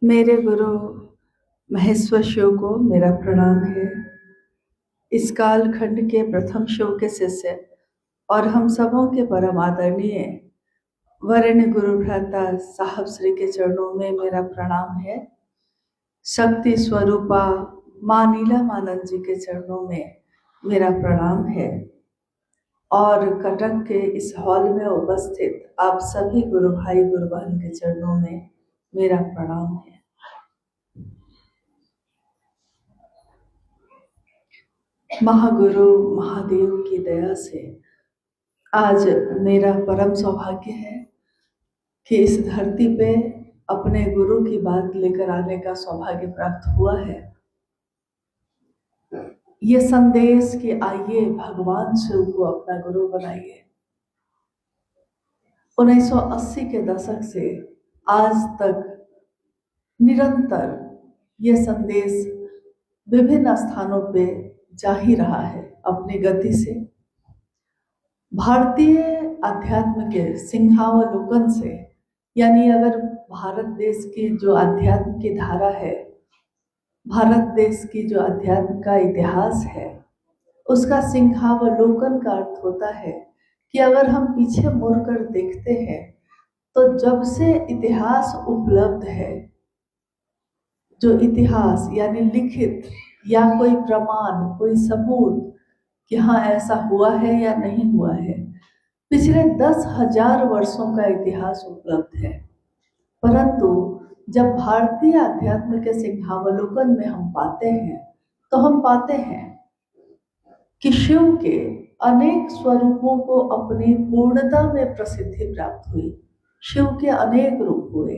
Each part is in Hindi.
मेरे गुरु महेश्वर शिव को मेरा प्रणाम है। इस कालखंड के प्रथम शिव के शिष्य और हम सबों के परम आदरणीय वरेण्य गुरु भ्राता साहब श्री के चरणों में मेरा प्रणाम है। शक्ति स्वरूपा माँ नीलमानंद जी के चरणों में मेरा प्रणाम है और कटक के इस हॉल में उपस्थित आप सभी गुरु भाई गुरु बहन के चरणों में मेरा प्रणाम है। महागुरु महादेव की दया से आज मेरा परम सौभाग्य है कि इस धरती पे अपने गुरु की बात लेकर आने का सौभाग्य प्राप्त हुआ है। ये संदेश कि आइए भगवान शिव को अपना गुरु बनाइए। 1980 के दशक से आज तक निरंतर ये संदेश विभिन्न स्थानों पे जा ही रहा है अपनी गति से। भारतीय अध्यात्म के सिंहावलोकन से, यानी अगर भारत देश की जो अध्यात्म की धारा है, भारत देश की जो अध्यात्म का इतिहास है, उसका सिंहावलोकन का अर्थ होता है कि अगर हम पीछे मुड़कर देखते हैं तो जब से इतिहास उपलब्ध है, जो इतिहास यानी लिखित या कोई प्रमाण, कोई सबूत कि हाँ ऐसा हुआ है या नहीं हुआ है, पिछले 10,000 वर्षों का इतिहास उपलब्ध है। परंतु जब भारतीय अध्यात्म के सिंहावलोकन में हम पाते हैं तो हम पाते हैं कि शिव के अनेक स्वरूपों को अपनी पूर्णता में प्रसिद्धि प्राप्त हुई। शिव के अनेक रूप हुए।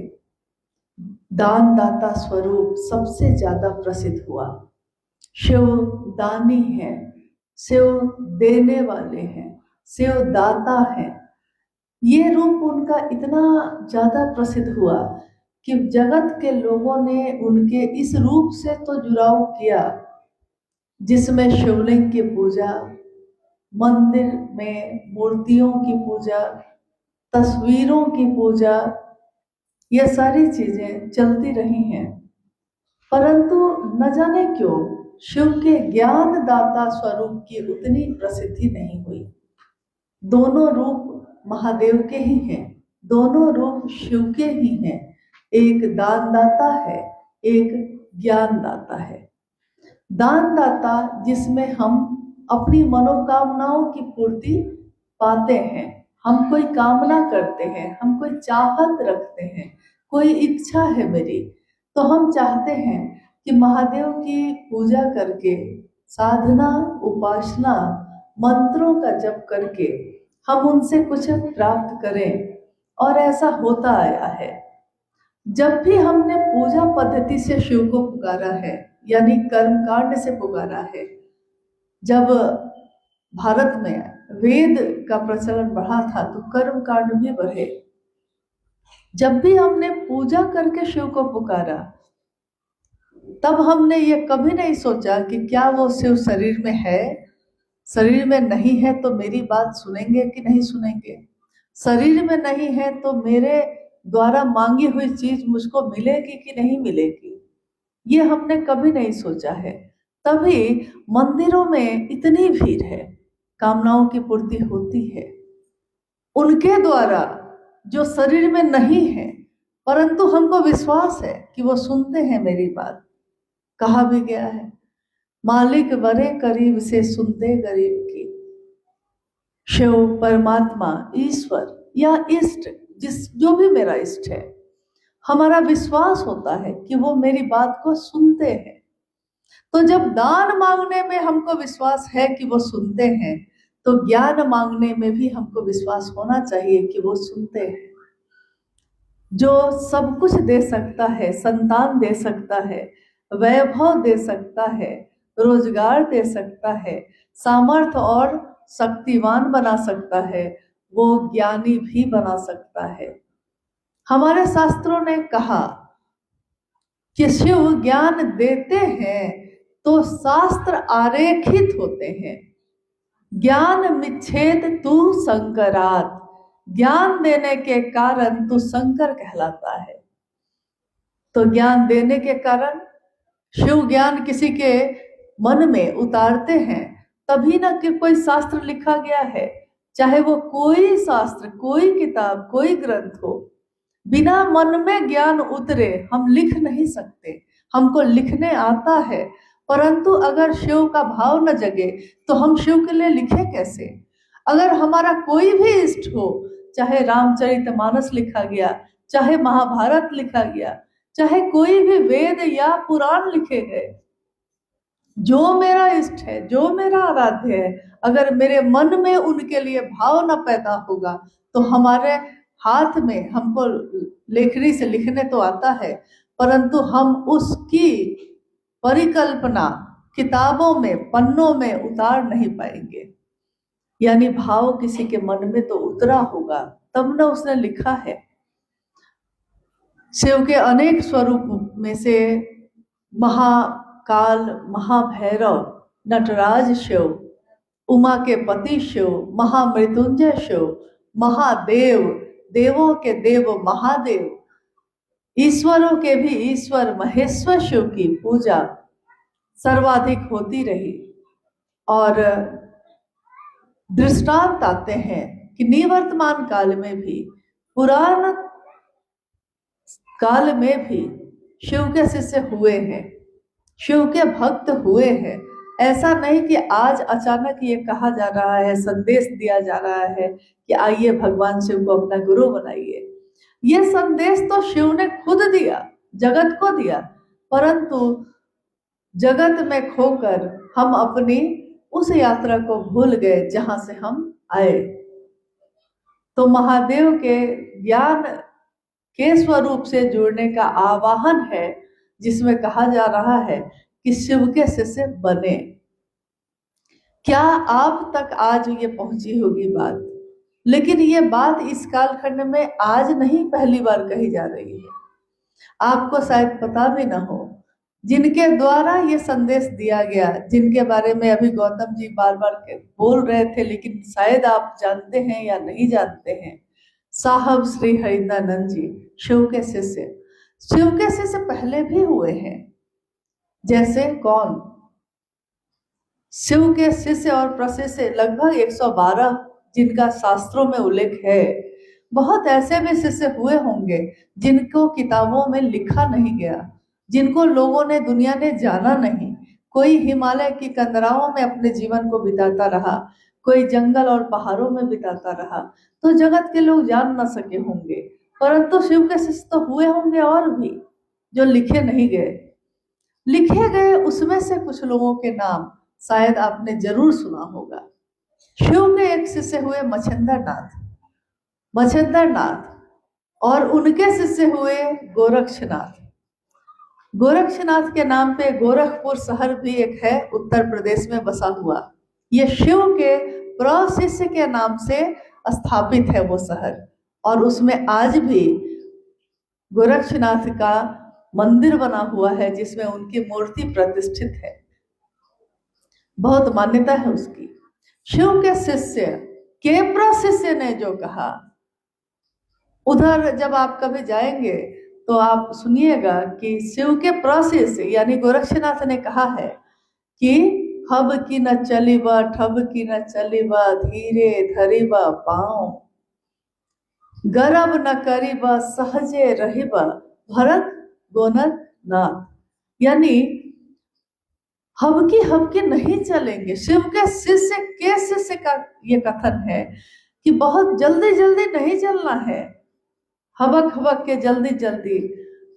दानदाता स्वरूप सबसे ज्यादा प्रसिद्ध हुआ। शिव दानी है, शिव देने वाले हैं, शिव दाता है। ये रूप उनका इतना ज्यादा प्रसिद्ध हुआ कि जगत के लोगों ने उनके इस रूप से तो जुड़ाव किया, जिसमें शिवलिंग की पूजा, मंदिर में मूर्तियों की पूजा, तस्वीरों की पूजा, ये सारी चीजें चलती रही हैं। परंतु न जाने क्यों शिव के ज्ञान दाता स्वरूप की उतनी प्रसिद्धि नहीं हुई। दोनों रूप महादेव के ही हैं, दोनों रूप शिव के ही हैं। एक दानदाता है, एक ज्ञानदाता है। दानदाता जिसमें हम अपनी मनोकामनाओं की पूर्ति पाते हैं। हम कोई कामना करते हैं, हम कोई चाहत रखते हैं, कोई इच्छा है मेरी, तो हम चाहते हैं कि महादेव की पूजा करके, साधना, उपासना, मंत्रों का जप करके हम उनसे कुछ प्राप्त करें। और ऐसा होता आया है। जब भी हमने पूजा पद्धति से शिव को पुकारा है, यानी कर्मकांड से पुकारा है, जब भारत में वेद का प्रचलन बढ़ा था तो कर्मकांड भी बढ़े। जब भी हमने पूजा करके शिव को पुकारा, तब हमने ये कभी नहीं सोचा कि क्या वो शिव शरीर में है, शरीर में नहीं है तो मेरी बात सुनेंगे कि नहीं सुनेंगे, शरीर में नहीं है तो मेरे द्वारा मांगी हुई चीज मुझको मिलेगी कि नहीं मिलेगी, ये हमने कभी नहीं सोचा है। तभी मंदिरों में इतनी भीड़ है, कामनाओं की पूर्ति होती है उनके द्वारा जो शरीर में नहीं है, परंतु हमको विश्वास है कि वो सुनते हैं मेरी बात। कहा भी गया है, मालिक बड़े करीब से सुनते गरीब की। शिव, परमात्मा, ईश्वर या इष्ट, जो भी मेरा इष्ट है, हमारा विश्वास होता है कि वो मेरी बात को सुनते हैं। तो जब दान मांगने में हमको विश्वास है कि वो सुनते हैं, तो ज्ञान मांगने में भी हमको विश्वास होना चाहिए कि वो सुनते हैं। जो सब कुछ दे सकता है, संतान दे सकता है, वैभव दे सकता है, रोजगार दे सकता है, सामर्थ्य और शक्तिवान बना सकता है, वो ज्ञानी भी बना सकता है। हमारे शास्त्रों ने कहा कि शिव ज्ञान देते हैं तो शास्त्र आरेखित होते हैं। ज्ञान मिच्छेद तू शंकरात, ज्ञान देने के कारण तू शंकर कहलाता है। तो ज्ञान देने के कारण शिव ज्ञान किसी के मन में उतारते हैं, तभी ना कि कोई शास्त्र लिखा गया है, चाहे वो कोई शास्त्र, कोई किताब, कोई ग्रंथ हो, बिना मन में ज्ञान उतरे हम लिख नहीं सकते। हमको लिखने आता है, परंतु अगर शिव का भाव न जगे तो हम शिव के लिए लिखे कैसे? अगर हमारा कोई भी इष्ट हो, चाहे रामचरितमानस लिखा गया, चाहे महाभारत लिखा गया, चाहे कोई भी वेद या पुराण लिखे गए, जो मेरा इष्ट है, जो मेरा आराध्य है, अगर मेरे मन में उनके लिए भाव न पैदा होगा तो हमारे हाथ में, हमको लेखनी से लिखने तो आता है, परंतु हम उसकी परिकल्पना किताबों में, पन्नों में उतार नहीं पाएंगे। यानी भाव किसी के मन में तो उतरा होगा, तब न उसने लिखा है। शिव के अनेक स्वरूप में से महाकाल, महाभैरव, नटराज शिव, उमा के पति शिव, महामृत्युंजय शिव, महादेव, देवों के देव महादेव, ईश्वरों के भी ईश्वर महेश्वर शिव की पूजा सर्वाधिक होती रही। और दृष्टांत आते हैं कि निवर्तमान काल में भी, पुराण काल में भी शिव के शिष्य हुए हैं, शिव के भक्त हुए हैं। ऐसा नहीं कि आज अचानक ये कहा जा रहा है, संदेश दिया जा रहा है कि आइए भगवान शिव को अपना गुरु बनाइए। ये संदेश तो शिव ने खुद दिया, जगत को दिया, परंतु जगत में खोकर हम अपनी उस यात्रा को भूल गए जहां से हम आए। तो महादेव के ज्ञान के स्वरूप से जुड़ने का आवाहन है, जिसमें कहा जा रहा है कि शिव के शिष्य बने। क्या आप तक आज ये पहुंची होगी बात, लेकिन ये बात इस कालखंड में आज नहीं, पहली बार कही जा रही है। आपको शायद पता भी ना हो, जिनके द्वारा ये संदेश दिया गया, जिनके बारे में अभी गौतम जी बार बार बोल रहे थे, लेकिन शायद आप जानते हैं या नहीं जानते हैं, साहब श्री हरिंद्रानंद जी शिव के शिष्य। शिव के शिष्य पहले भी हुए हैं, जैसे कौन? शिव के शिष्य और प्रशिष्य लगभग 112 जिनका शास्त्रों में उल्लेख है। बहुत ऐसे भी शिष्य हुए होंगे जिनको किताबों में लिखा नहीं गया, जिनको लोगों ने, दुनिया ने जाना नहीं। कोई हिमालय की कंदराओं में अपने जीवन को बिताता रहा, कोई जंगल और पहाड़ों में बिताता रहा, तो जगत के लोग जान न सके होंगे। परंतु शिव के शिष्य तो हुए होंगे और भी, जो लिखे नहीं गए। लिखे गए उसमें से कुछ लोगों के नाम शायद आपने जरूर सुना होगा। शिव के एक शिष्य हुए मच्छिंद्रनाथ, और उनके शिष्य हुए गोरक्षनाथ। गोरक्षनाथ के नाम पे गोरखपुर शहर भी एक है, उत्तर प्रदेश में बसा हुआ। ये शिव के प्रशिष्य के नाम से स्थापित है वो शहर, और उसमें आज भी गोरक्षनाथ का मंदिर बना हुआ है, जिसमें उनकी मूर्ति प्रतिष्ठित है, बहुत मान्यता है उसकी। शिव के शिष्य के प्रशिष्य ने जो कहा, उधर जब आप कभी जाएंगे तो आप सुनिएगा कि शिव के प्रशिष्य यानी गोरक्षनाथ ने कहा है कि हब की न चलिबा, ठब की न चलिबा, धीरे धरिबा पाँव, गरब न करिबा, सहजे रहिबा, भरत गोनद नाथ। यानी हबकी नहीं चलेंगे। शिव के शिष्य का ये कथन है कि बहुत जल्दी जल्दी नहीं चलना है, हबक के जल्दी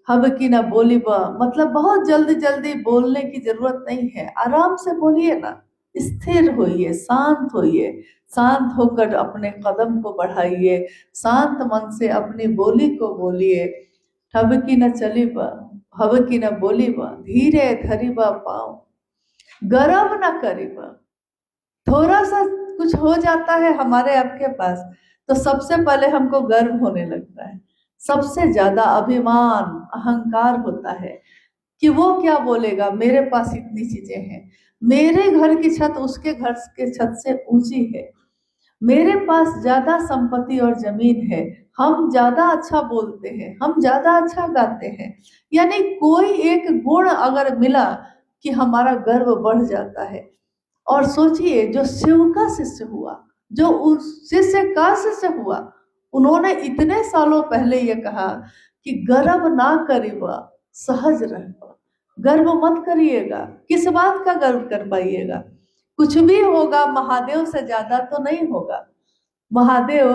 हबकी ना बोली बा, मतलब बहुत जल्दी जल्दी बोलने की जरूरत नहीं है। आराम से बोलिए ना, स्थिर होइए, शांत होइए, शांत होकर अपने कदम को बढ़ाइए, शांत मन से अपनी बोली को बोलिए। हबकी न चली बा, हबकी न बोली बा, धीरे धरी बा पाँव, गर्व न करीबा। थोड़ा सा कुछ हो जाता है हमारे आपके पास तो सबसे पहले हमको गर्व होने लगता है, सबसे ज्यादा अभिमान, अहंकार होता है कि वो क्या बोलेगा, मेरे पास इतनी चीजें हैं, मेरे घर की छत उसके घर के छत से ऊंची है, मेरे पास ज्यादा संपत्ति और जमीन है, हम ज्यादा अच्छा बोलते हैं, हम ज्यादा अच्छा गाते हैं, यानी कोई एक गुण अगर मिला कि हमारा गर्व बढ़ जाता है। और सोचिए जो शिव का शिष्य हुआ, जो उस शिष्य का शिष्य हुआ, उन्होंने इतने सालों पहले ये कहा कि गर्व ना करिएगा, सहज रहो, गर्व मत करिएगा। किस बात का गर्व कर पाइएगा? कुछ भी होगा महादेव से ज्यादा तो नहीं होगा। महादेव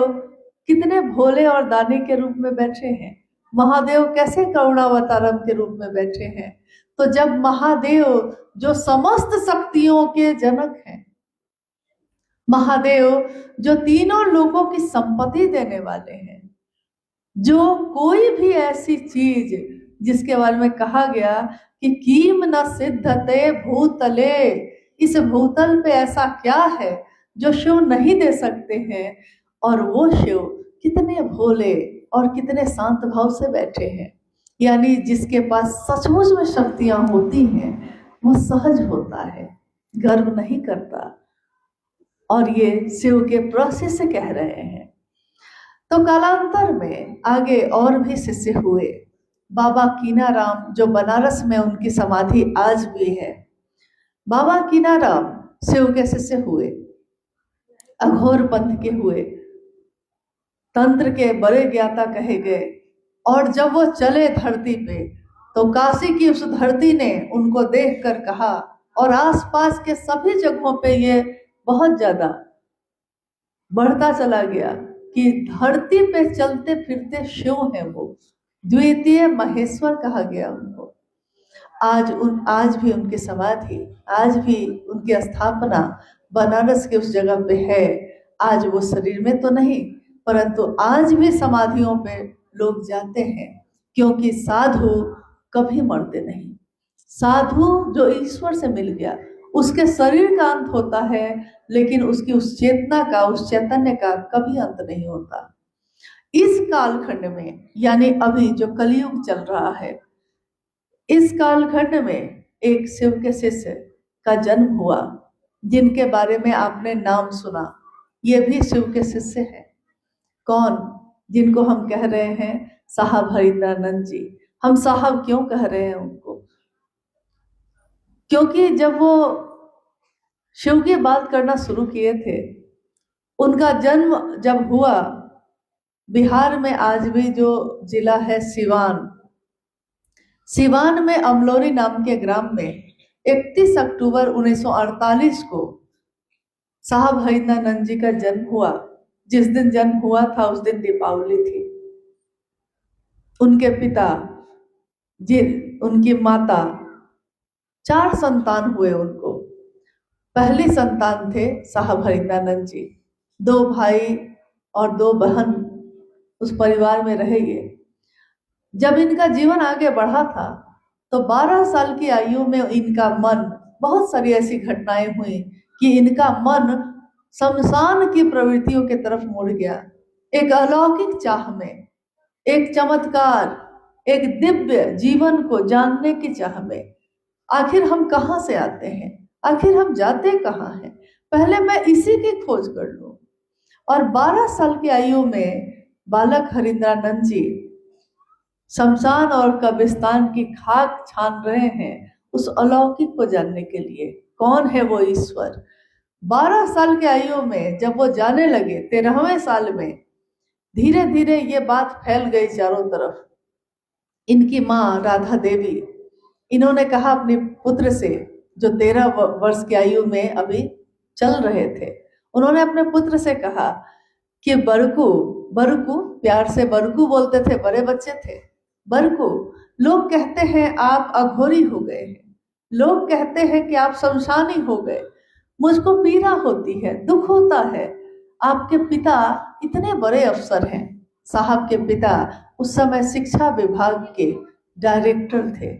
कितने भोले और दानी के रूप में बैठे हैं, महादेव कैसे करुणावतारम के रूप में बैठे हैं। तो जब महादेव जो समस्त शक्तियों के जनक हैं, महादेव जो तीनों लोगों की संपत्ति देने वाले हैं, जो कोई भी ऐसी चीज जिसके बारे में कहा गया कि कीम न सिद्धते भूतले, इस भूतल पे ऐसा क्या है जो शिव नहीं दे सकते हैं। और वो शिव कितने भोले और कितने शांत भाव से बैठे हैं, यानी जिसके पास सचमुच में शक्तियां होती हैं वो सहज होता है, गर्व नहीं करता। और ये शिव के प्रोसेस से कह रहे हैं। तो कालांतर में आगे और भी शिष्य हुए। बाबा कीनाराम जो बनारस में उनकी समाधि आज भी है, बाबा कीनाराम शिव के शिष्य हुए, अघोर पंथ के हुए, तंत्र के बड़े ज्ञाता कहे गए। और जब वो चले धरती पे तो काशी की उस धरती ने उनको देखकर कहा, और आसपास के सभी जगहों पे ये बहुत ज्यादा बढ़ता चला गया कि धरती पे चलते फिरते शिव हैं वो, द्वितीय महेश्वर कहा गया उनको। आज भी उनकी समाधि, आज भी उनकी स्थापना बनारस के उस जगह पे है। आज वो शरीर में तो नहीं, परंतु आज भी समाधियों पे लोग जाते हैं, क्योंकि साधु कभी मरते नहीं। साधु जो ईश्वर से मिल गया, उसके शरीर का अंत होता है, लेकिन उसकी उस चेतना का, उस चैतन्य का कभी अंत नहीं होता। इस कालखंड में, यानी अभी जो कलयुग चल रहा है, इस कालखंड में एक शिव के शिष्य का जन्म हुआ, जिनके बारे में आपने नाम सुना। ये भी शिव के शिष्य हैं। कौन? जिनको हम कह रहे हैं साहब हरिंद्रानंद जी। हम साहब क्यों कह रहे हैं उनको? क्योंकि जब वो शिव की बात करना शुरू किए थे, उनका जन्म जब हुआ बिहार में, आज भी जो जिला है सिवान, सिवान में अमलोरी नाम के ग्राम में 31 अक्टूबर 1948 को साहब हरिंद्रानंद जी का जन्म हुआ। जिस दिन जन्म हुआ था उस दिन दीपावली थी। उनके पिता, उनकी माता, 4 संतान हुए उनको। पहली संतान थे साहब हरिंद्रानंद जी, 2 भाई और 2 बहन उस परिवार में रहे ये। जब इनका जीवन आगे बढ़ा था तो 12 साल की आयु में इनका मन, बहुत सारी ऐसी घटनाएं हुई कि इनका मन शमशान की प्रवृत्तियों की तरफ मुड़ गया। एक अलौकिक चाह में, एक चमत्कार, एक दिव्य जीवन को जानने की चाह में, आखिर हम कहाँ से आते हैं, आखिर हम जाते कहाँ हैं, पहले मैं इसी की खोज कर लूं। और 12 साल की आयु में बालक हरिंद्रानंद जी शमशान और कब्रिस्तान की खाक छान रहे हैं उस अलौकिक को जानने के लिए, कौन है वो ईश्वर। 12 साल की आयु में जब वो जाने लगे, 13वें साल में धीरे धीरे ये बात फैल गई चारों तरफ। इनकी माँ राधा देवी, इन्होंने कहा अपने पुत्र से, जो 13 वर्ष की आयु में अभी चल रहे थे, उन्होंने अपने पुत्र से कहा कि बरकू, बरकू, प्यार से बरकू बोलते थे, बड़े बच्चे थे, बरकू, लोग कहते हैं आप अघोरी हो गए हैं, लोग कहते हैं कि आप शमशानी हो गए, मुझको पीड़ा होती है, दुख होता है। आपके पिता इतने बड़े अफसर हैं। साहब के पिता उस समय शिक्षा विभाग के डायरेक्टर थे।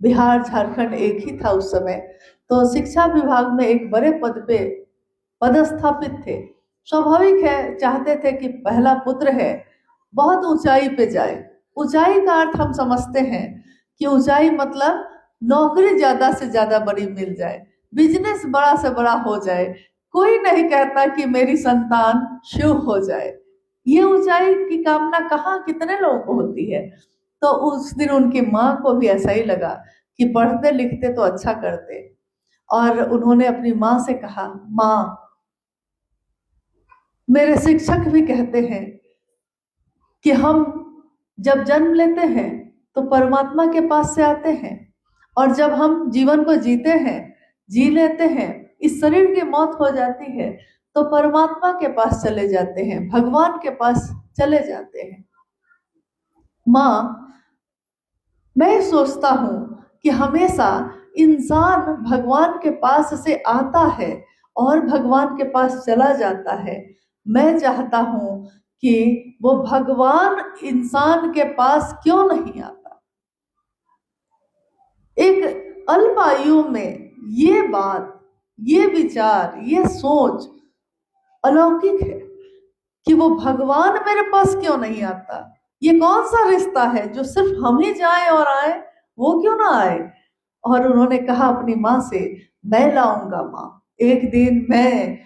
बिहार झारखंड एक ही था उस समय, तो शिक्षा विभाग में एक बड़े पद पे पदस्थापित थे। स्वाभाविक है, चाहते थे कि पहला पुत्र है, बहुत ऊंचाई पे जाए। ऊंचाई का अर्थ हम समझते हैं कि ऊंचाई मतलब नौकरी ज्यादा से ज्यादा बड़ी मिल जाए, बिजनेस बड़ा से बड़ा हो जाए। कोई नहीं कहता कि मेरी संतान शिव हो जाए, ये ऊंचाई की कामना कहाँ कितने लोगों को होती है। तो उस दिन उनकी माँ को भी ऐसा ही लगा कि पढ़ते लिखते तो अच्छा करते, और उन्होंने अपनी माँ से कहा, माँ, मेरे शिक्षक भी कहते हैं कि हम जब जन्म लेते हैं तो परमात्मा के पास से आते हैं, और जब हम जीवन को जीते हैं, जी लेते हैं, इस शरीर की मौत हो जाती है तो परमात्मा के पास चले जाते हैं, भगवान के पास चले जाते हैं। माँ, मैं सोचता हूँ कि हमेशा इंसान भगवान के पास से आता है और भगवान के पास चला जाता है। मैं चाहता हूँ कि वो भगवान इंसान के पास क्यों नहीं आता। एक अल्प आयु में ये बात, ये विचार, ये सोच अलौकिक है कि वो भगवान मेरे पास क्यों नहीं आता। ये कौन सा रिश्ता है जो सिर्फ हम ही जाएं और आए, वो क्यों ना आए। और उन्होंने कहा अपनी माँ से, मैं लाऊंगा माँ, एक दिन मैं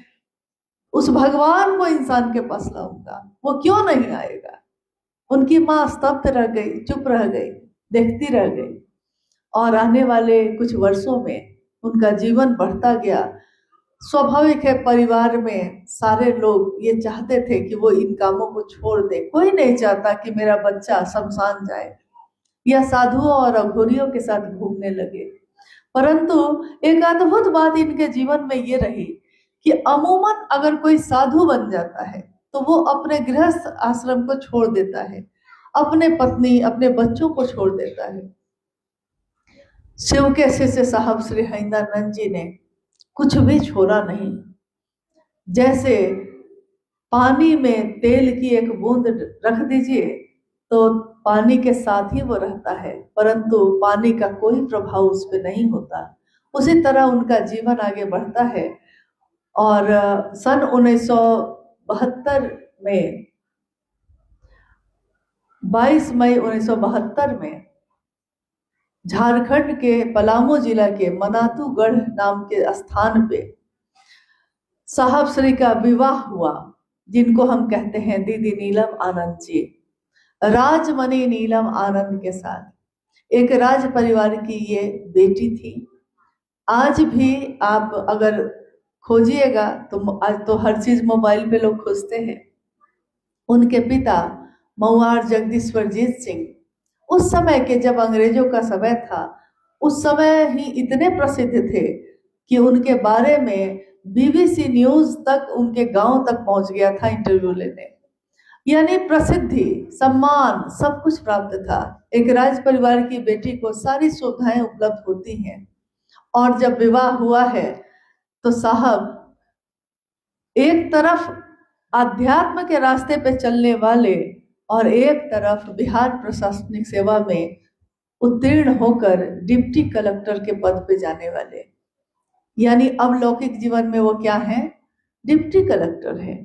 उस भगवान को इंसान के पास लाऊंगा, वो क्यों नहीं आएगा। उनकी माँ स्तब्ध रह गई, चुप रह गई, देखती रह गई। और आने वाले कुछ वर्षों में उनका जीवन बढ़ता गया। स्वाभाविक है, परिवार में सारे लोग ये चाहते थे कि वो इन कामों को छोड़ दे। कोई नहीं चाहता कि मेरा बच्चा शमशान जाए या साधुओं और अघोरियों के साथ घूमने लगे। परंतु एक अद्भुत बात इनके जीवन में ये रही कि अमूमन अगर कोई साधु बन जाता है तो वो अपने गृहस्थ आश्रम को छोड़ देता है, अपने पत्नी, अपने बच्चों को छोड़ देता है। शिव के शिष्य साहब श्री हरिंदरानंद जी ने कुछ भी छोड़ा नहीं। जैसे पानी में तेल की एक बूंद रख दीजिए तो पानी के साथ ही वो रहता है, परंतु पानी का कोई प्रभाव उस पर नहीं होता। उसी तरह उनका जीवन आगे बढ़ता है। और सन 1972 में, 22 मई 1972 में झारखंड के पलामू जिला के मनातूगढ़ नाम के स्थान पे साहब श्री का विवाह हुआ, जिनको हम कहते हैं दीदी नीलम आनंद जी, राजमणि नीलम आनंद के साथ। एक राज परिवार की ये बेटी थी। आज भी आप अगर खोजिएगा तो आज तो हर चीज मोबाइल पे लोग खोजते हैं। उनके पिता मऊआर जगदीश्वरजीत सिंह उस समय के, जब अंग्रेजों का समय था, उस समय ही इतने प्रसिद्ध थे कि उनके बारे में बीबीसी न्यूज तक, उनके गांव तक पहुंच गया था इंटरव्यू लेने। यानी प्रसिद्धि, सम्मान, सब कुछ प्राप्त था। एक राज परिवार की बेटी को सारी सुविधाएं उपलब्ध होती हैं। और जब विवाह हुआ है तो साहब एक तरफ आध्यात्म के रास्ते पे चलने वाले और एक तरफ बिहार प्रशासनिक सेवा में उत्तीर्ण होकर डिप्टी कलेक्टर के पद पे जाने वाले। यानी अब लौकिक जीवन में वो क्या है, डिप्टी कलेक्टर है।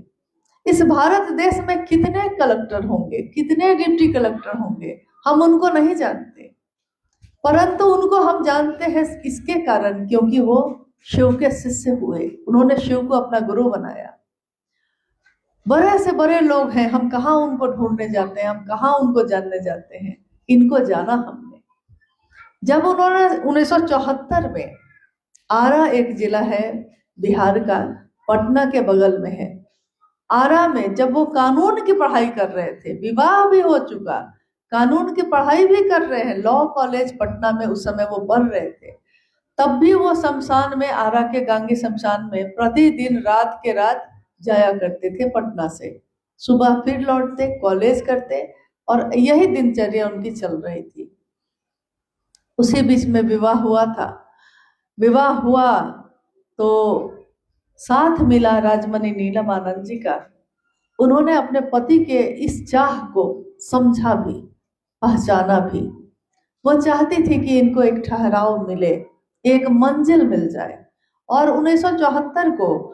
इस भारत देश में कितने कलेक्टर होंगे, कितने डिप्टी कलेक्टर होंगे, हम उनको नहीं जानते, परंतु उनको हम जानते हैं इसके कारण क्योंकि वो शिव के शिष्य हुए, उन्होंने शिव को अपना गुरु बनाया। बड़े से बड़े लोग हैं, हम कहाँ उनको ढूंढने जाते हैं, हम कहाँ उनको जानने जाते हैं, इनको जाना हमने। जब उन्होंने 1974 में, आरा एक जिला है बिहार का, पटना के बगल में है, आरा में जब वो कानून की पढ़ाई कर रहे थे, विवाह भी हो चुका, कानून की पढ़ाई भी कर रहे हैं, लॉ कॉलेज पटना में उस समय वो पढ़ रहे थे, तब भी वो शमशान में, आरा के गांगी शमशान में प्रतिदिन रात के रात जाया करते थे पटना से। सुबह फिर लौटते, कॉलेज करते, और यही दिनचर्या उनकी चल रही थी। उसी बीच में विवाह हुआ था। विवाह हुआ तो साथ मिला राजमणि नीलम आनंद जी का। उन्होंने अपने पति के इस चाह को समझा भी, पहचाना भी। वो चाहती थी कि इनको एक ठहराव मिले, एक मंजिल मिल जाए। और 1974 को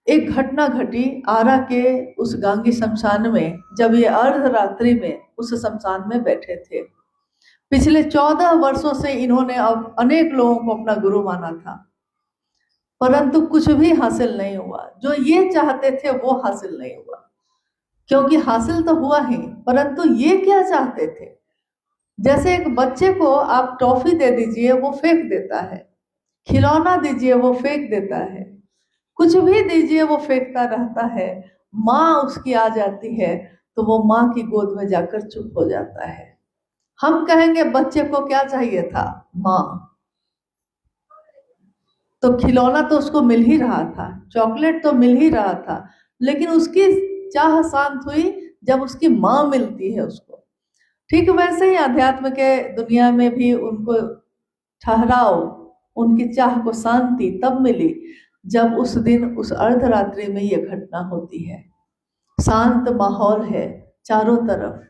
एक घटना घटी आरा के उस गांगी शमशान में, जब ये अर्धरात्रि में उस शमशान में बैठे थे। पिछले 14 वर्षों से इन्होंने अब अनेक लोगों को अपना गुरु माना था, परंतु कुछ भी हासिल नहीं हुआ। जो ये चाहते थे वो हासिल नहीं हुआ। क्योंकि हासिल तो हुआ ही, परंतु ये क्या चाहते थे। जैसे एक बच्चे को आप टॉफी दे दीजिए वो फेंक देता है, खिलौना दीजिए वो फेंक देता है, कुछ भी दीजिए वो फेंकता रहता है। माँ उसकी आ जाती है तो वो माँ की गोद में जाकर चुप हो जाता है। हम कहेंगे बच्चे को क्या चाहिए था, माँ। तो खिलौना तो उसको मिल ही रहा था, चॉकलेट तो मिल ही रहा था, लेकिन उसकी चाह शांत हुई जब उसकी माँ मिलती है उसको। ठीक वैसे ही अध्यात्म के दुनिया में भी उनको ठहराव, उनकी चाह को शांति तब मिली जब उस दिन उस अर्धरात्रि में ये घटना होती है। शांत माहौल है चारों तरफ,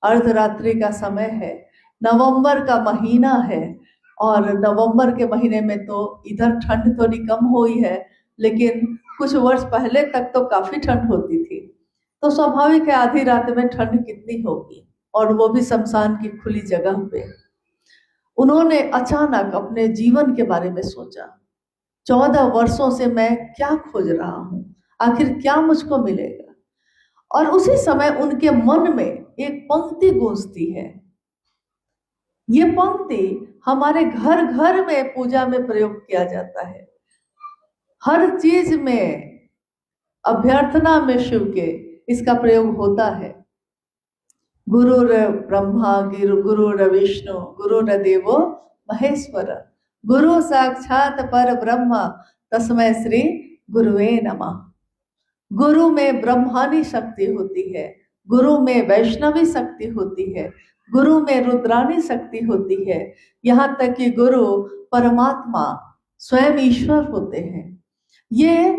अर्धरात्रि का समय है, नवंबर का महीना है, और नवंबर के महीने में तो इधर ठंड थोड़ी कम हुई है, लेकिन कुछ वर्ष पहले तक तो काफी ठंड होती थी। तो स्वाभाविक है आधी रात में ठंड कितनी होगी, और वो भी शमशान की खुली जगह पे। उन्होंने अचानक अपने जीवन के बारे में सोचा, 14 वर्षों से मैं क्या खोज रहा हूँ, आखिर क्या मुझको मिलेगा। और उसी समय उनके मन में एक पंक्ति गूंजती है। ये पंक्ति हमारे घर घर में पूजा में प्रयोग किया जाता है, हर चीज में, अभ्यर्थना में शिव के इसका प्रयोग होता है। गुरुर ब्रह्मा गुरुर विष्णु गुरुर्देवो महेश्वर, गुरु साक्षात पर ब्रह्म तस्मै श्री गुरुवे नमः। गुरु में ब्रह्मानी शक्ति होती है, गुरु में वैष्णवी शक्ति होती है, गुरु में रुद्रानी शक्ति होती है, यहाँ तक कि गुरु परमात्मा स्वयं ईश्वर होते हैं। ये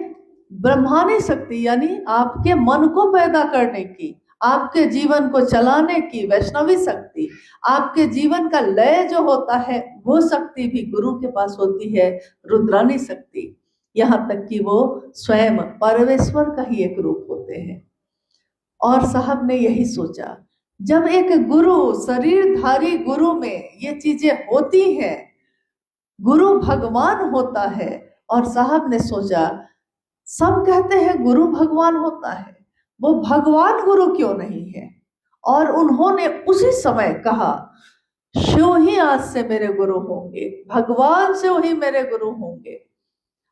ब्रह्मानी शक्ति यानी आपके मन को पैदा करने की, आपके जीवन को चलाने की वैष्णवी शक्ति, आपके जीवन का लय जो होता है वो शक्ति भी गुरु के पास होती है, रुद्रानी शक्ति। यहाँ तक कि वो स्वयं परमेश्वर का ही एक रूप होते हैं। और साहब ने यही सोचा, जब एक गुरु, शरीरधारी गुरु में ये चीजें होती हैं, गुरु भगवान होता है, और साहब ने सोचा सब कहते हैं गुरु भगवान होता है, वो भगवान गुरु क्यों नहीं है। और उन्होंने उसी समय कहा शिव ही आज से मेरे गुरु होंगे, भगवान शिव ही मेरे गुरु होंगे,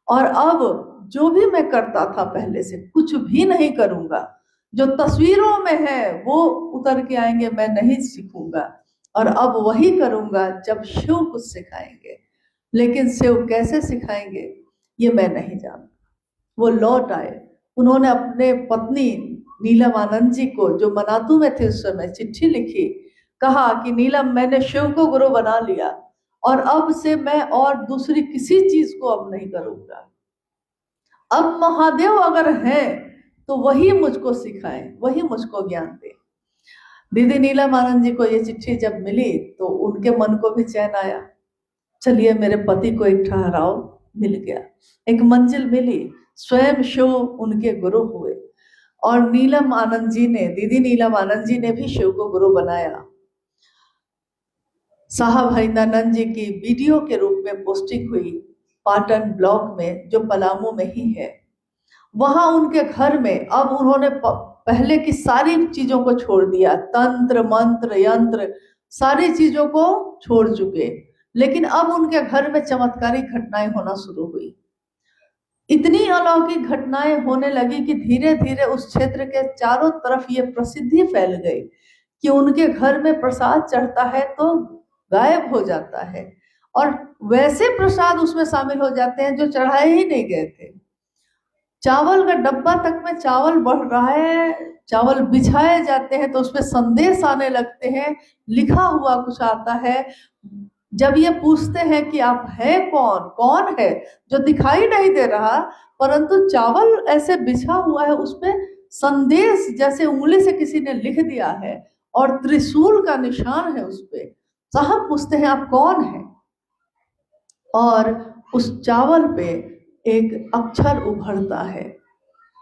और अब जो भी मैं करता था पहले से कुछ भी नहीं करूंगा, जो तस्वीरों में है वो उतर के आएंगे, मैं नहीं सीखूंगा, और अब वही करूंगा जब शिव कुछ सिखाएंगे। लेकिन शिव कैसे सिखाएंगे ये मैं नहीं जानता। वो लौट आए, उन्होंने अपने पत्नी नीलम आनंद जी को, जो मनातू में थे उस समय, चिट्ठी लिखी, कहा कि नीलम मैंने शिव को गुरु बना लिया, और अब से मैं और दूसरी किसी चीज को अब नहीं करूंगा। अब महादेव अगर हैं तो वही मुझको सिखाएं, वही मुझको ज्ञान दे। दीदी नीलम आनंद जी को ये चिट्ठी जब मिली तो उनके मन को भी चैन आया, चलिए मेरे पति को एक ठहराव मिल गया, एक मंजिल मिली, स्वयं शिव उनके गुरु हुए। और नीलम आनंद जी ने, दीदी नीलम आनंद जी ने भी शिव को गुरु बनाया। साहब हरिंदानंद जी की वीडियो के रूप में पोस्टिंग हुई पाटन ब्लॉक में, जो पलामू में ही है। वहां उनके घर में अब उन्होंने पहले की सारी चीजों को छोड़ दिया, तंत्र मंत्र यंत्र सारी चीजों को छोड़ चुके, लेकिन अब उनके घर में चमत्कारिक घटनाएं होना शुरू हुई। इतनी अलौकिक घटनाएं होने लगी कि धीरे धीरे उस क्षेत्र के चारों तरफ ये प्रसिद्धि फैल गई कि उनके घर में प्रसाद चढ़ता है तो गायब हो जाता है, और वैसे प्रसाद उसमें शामिल हो जाते हैं जो चढ़ाए ही नहीं गए थे। चावल का डब्बा तक में चावल बढ़ रहा है, चावल बिछाए जाते हैं तो उसमें संदेश आने लगते हैं, लिखा हुआ कुछ आता है। जब ये पूछते हैं कि आप है कौन, कौन है, जो दिखाई नहीं दे रहा परंतु चावल ऐसे बिछा हुआ है, उसमें संदेश जैसे उंगली से किसी ने लिख दिया है, और त्रिशूल का निशान है उस पे। साहब पूछते हैं आप कौन है, और उस चावल पे एक अक्षर उभरता है,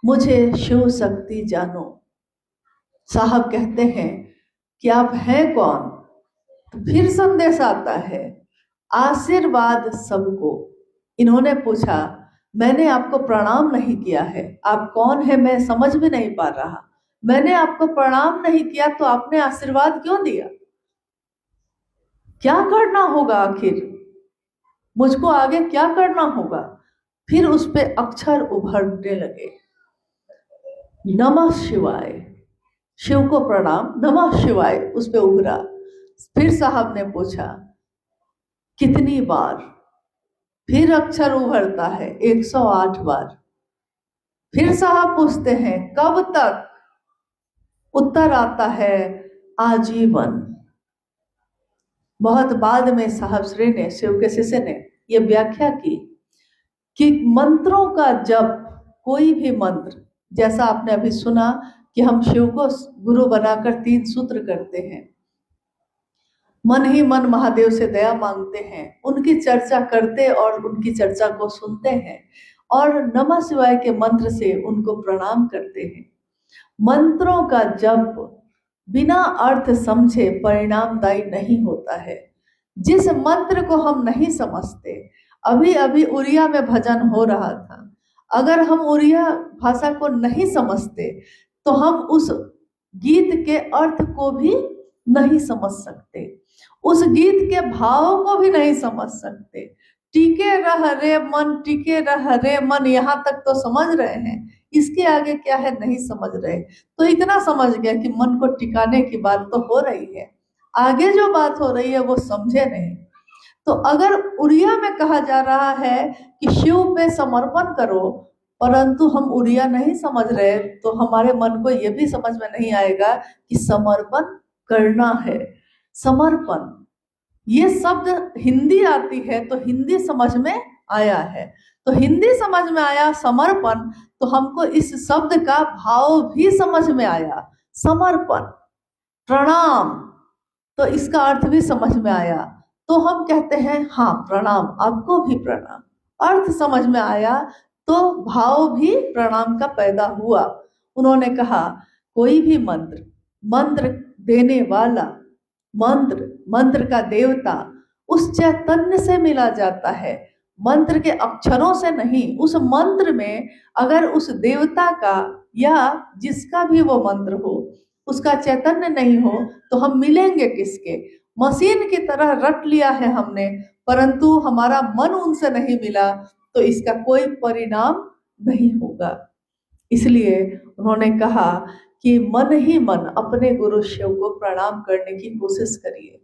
मुझे शिव शक्ति जानो। साहब कहते हैं कि आप हैं कौन। तो फिर संदेश आता है, आशीर्वाद सबको। इन्होंने पूछा मैंने आपको प्रणाम नहीं किया है, आप कौन है मैं समझ भी नहीं पा रहा, मैंने आपको प्रणाम नहीं किया तो आपने आशीर्वाद क्यों दिया? क्या करना होगा आखिर, मुझको आगे क्या करना होगा? फिर उस पे अक्षर उभरने लगे, नमः शिवाय। शिव को प्रणाम, नमः शिवाय उस पे उभरा। फिर साहब ने पूछा कितनी बार? फिर अक्षर उभरता है 108 बार। फिर साहब पूछते हैं कब तक? उत्तर आता है आजीवन। बहुत बाद में साहब श्री ने, शिव के शिष्य ने, यह व्याख्या की कि मंत्रों का जप, कोई भी मंत्र, जैसा आपने अभी सुना कि हम शिव को गुरु बनाकर 3 सूत्र करते हैं, मन ही मन महादेव से दया मांगते हैं, उनकी चर्चा करते और उनकी चर्चा को सुनते हैं, और नमः शिवाय के मंत्र से उनको प्रणाम करते हैं। मंत्रों का जप बिना अर्थ समझे परिणामदायी नहीं होता है। जिस मंत्र को हम नहीं समझते, अभी अभी उड़िया में भजन हो रहा था, अगर हम उड़िया भाषा को नहीं समझते तो हम उस गीत के अर्थ को भी नहीं समझ सकते, उस गीत के भाव को भी नहीं समझ सकते। टिके रह रे मन, टिके रह रे मन, यहाँ तक तो समझ रहे हैं, इसके आगे क्या है नहीं समझ रहे। तो इतना समझ गया कि मन को टिकाने की बात तो हो रही है, आगे जो बात हो रही है वो समझे नहीं। तो अगर उड़िया में कहा जा रहा है कि शिव पे समर्पण करो, परंतु हम उड़िया नहीं समझ रहे, तो हमारे मन को यह भी समझ में नहीं आएगा कि समर्पण करना है। समर्पण ये शब्द हिंदी आती है तो हिंदी समझ में आया है, तो हिंदी समझ में आया समर्पण, तो हमको इस शब्द का भाव भी समझ में आया। समर्पण, प्रणाम, तो इसका अर्थ भी समझ में आया। तो हम कहते हैं हाँ प्रणाम, आपको भी प्रणाम। अर्थ समझ में आया तो भाव भी प्रणाम का पैदा हुआ। उन्होंने कहा कोई भी मंत्र, मंत्र देने वाला, मंत्र, मंत्र का देवता उस चैतन्य से मिला जाता है, मंत्र के अक्षरों से नहीं। उस मंत्र में अगर उस देवता का या जिसका भी वो मंत्र हो उसका चैतन्य नहीं हो तो हम मिलेंगे किसके? मशीन की तरह रट लिया है हमने, परंतु हमारा मन उनसे नहीं मिला तो इसका कोई परिणाम नहीं होगा। इसलिए उन्होंने कहा कि मन ही मन अपने गुरु शिव को प्रणाम करने की कोशिश करिए।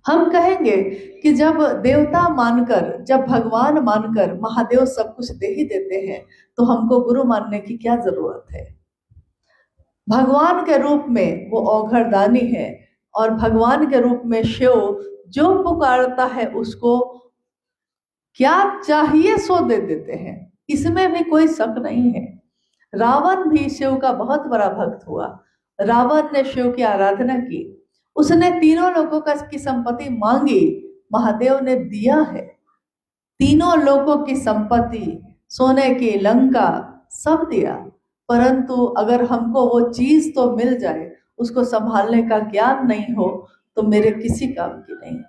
हम कहेंगे कि जब देवता मानकर, जब भगवान मानकर महादेव सब कुछ दे ही देते हैं तो हमको गुरु मानने की क्या जरूरत है? भगवान के रूप में वो औघड़दानी है, और भगवान के रूप में शिव जो पुकारता है उसको क्या चाहिए सो दे देते हैं, इसमें भी कोई शक नहीं है। रावण भी शिव का बहुत बड़ा भक्त हुआ। रावण ने शिव की आराधना की, उसने तीनों लोगों की संपत्ति मांगी, महादेव ने दिया है। तीनों लोगों की संपत्ति, सोने की लंका, सब दिया, परंतु अगर हमको वो चीज तो मिल जाए, उसको संभालने का ज्ञान नहीं हो तो मेरे किसी काम की नहीं।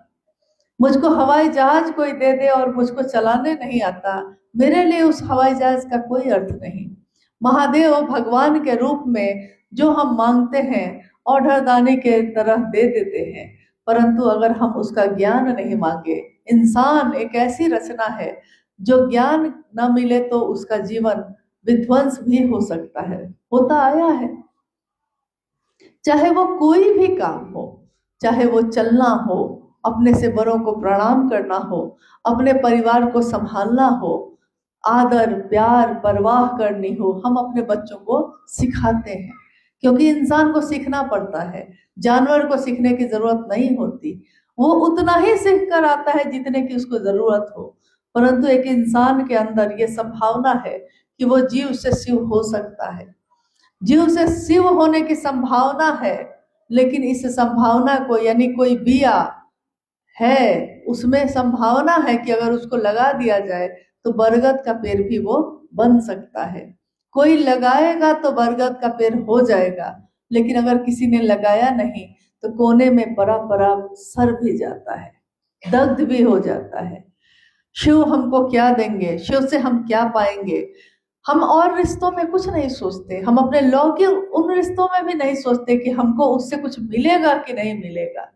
मुझको हवाई जहाज कोई दे दे और मुझको चलाने नहीं आता, मेरे लिए उस हवाई जहाज का कोई अर्थ नहीं। महादेव भगवान के रूप में जो हम मांगते हैं औढ़रदानी के तरह दे देते हैं, परंतु अगर हम उसका ज्ञान नहीं मांगे, इंसान एक ऐसी रचना है जो ज्ञान न मिले तो उसका जीवन विध्वंस भी हो सकता है, होता आया है। चाहे वो कोई भी काम हो, चाहे वो चलना हो, अपने से बड़ों को प्रणाम करना हो, अपने परिवार को संभालना हो, आदर प्यार परवाह करनी हो, हम अपने बच्चों को सिखाते हैं, क्योंकि इंसान को सीखना पड़ता है, जानवर को सीखने की जरूरत नहीं होती, वो उतना ही सीख कर आता है जितने की उसको जरूरत हो। परंतु एक इंसान के अंदर ये संभावना है कि वो जीव से शिव हो सकता है, जीव से शिव होने की संभावना है, लेकिन इस संभावना को, यानी कोई बिया है उसमें संभावना है कि अगर उसको लगा दिया जाए तो बरगद का पेड़ भी वो बन सकता है। कोई लगाएगा तो बरगद का पेड़ हो जाएगा, लेकिन अगर किसी ने लगाया नहीं तो कोने में परा परा सर भी जाता है, दग्ध भी हो जाता है। शिव हमको क्या देंगे, शिव से हम क्या पाएंगे? हम और रिश्तों में कुछ नहीं सोचते, हम अपने लौकिक उन रिश्तों में भी नहीं सोचते कि हमको उससे कुछ मिलेगा कि नहीं मिलेगा।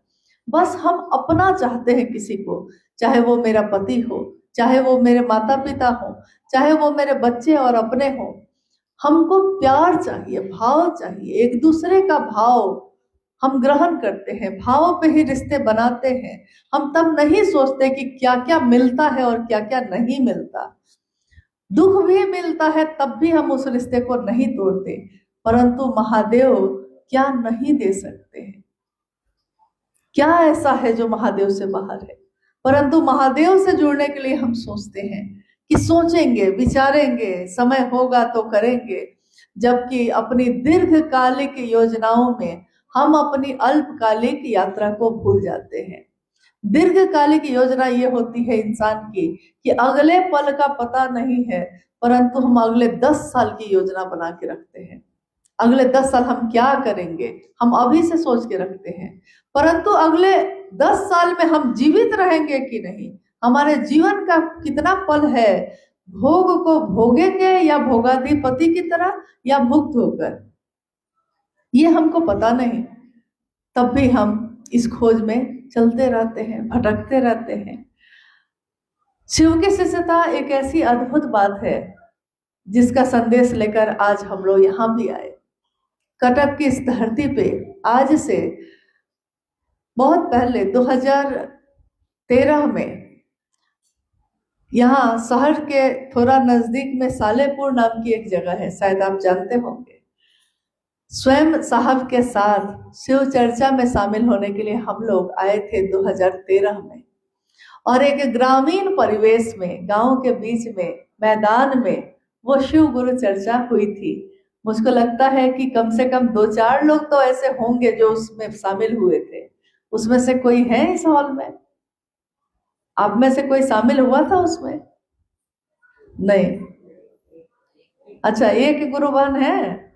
बस हम अपना चाहते हैं किसी को, चाहे वो मेरा पति हो, चाहे वो मेरे माता पिता हो, चाहे वो मेरे बच्चे और अपने हो। हमको प्यार चाहिए, भाव चाहिए, एक दूसरे का भाव हम ग्रहण करते हैं, भाव पे ही रिश्ते बनाते हैं। हम तब नहीं सोचते कि क्या क्या मिलता है और क्या क्या नहीं मिलता। दुख भी मिलता है तब भी हम उस रिश्ते को नहीं तोड़ते, परंतु महादेव क्या नहीं दे सकते हैं? क्या ऐसा है जो महादेव से बाहर है? परंतु महादेव से जुड़ने के लिए हम सोचते हैं कि सोचेंगे, विचारेंगे, समय होगा तो करेंगे, जबकि अपनी दीर्घकालिक योजनाओं में हम अपनी अल्पकालिक यात्रा को भूल जाते हैं। दीर्घकालिक योजना ये होती है इंसान की कि अगले पल का पता नहीं है, परंतु हम अगले 10 साल की योजना बना के रखते हैं। अगले 10 साल हम क्या करेंगे, हम अभी से सोच के रखते हैं। परंतु अगले 10 साल में हम जीवित रहेंगे कि नहीं, हमारे जीवन का कितना पल है, भोग को भोगेंगे या भोगाधिपति की तरह, या भुक्त होकर, ये हमको पता नहीं। तब भी हम इस खोज में चलते रहते हैं, भटकते रहते हैं। शिव की शिष्यता एक ऐसी अद्भुत बात है जिसका संदेश लेकर आज हम लोग यहाँ भी आए। कटक की इस धरती पे आज से बहुत पहले 2013 में यहाँ शहर के थोड़ा नजदीक में सालेपुर नाम की एक जगह है, शायद आप जानते होंगे। स्वयं साहब के साथ शिव चर्चा में शामिल होने के लिए हम लोग आए थे 2013 में, और एक ग्रामीण परिवेश में, गांव के बीच में, मैदान में वो शिव गुरु चर्चा हुई थी। मुझको लगता है कि कम से कम 2-4 लोग तो ऐसे होंगे जो उसमें शामिल हुए थे। उसमें से कोई है इस हॉल में? आप में से कोई शामिल हुआ था उसमें? नहीं। अच्छा, एक गुरु बहन है,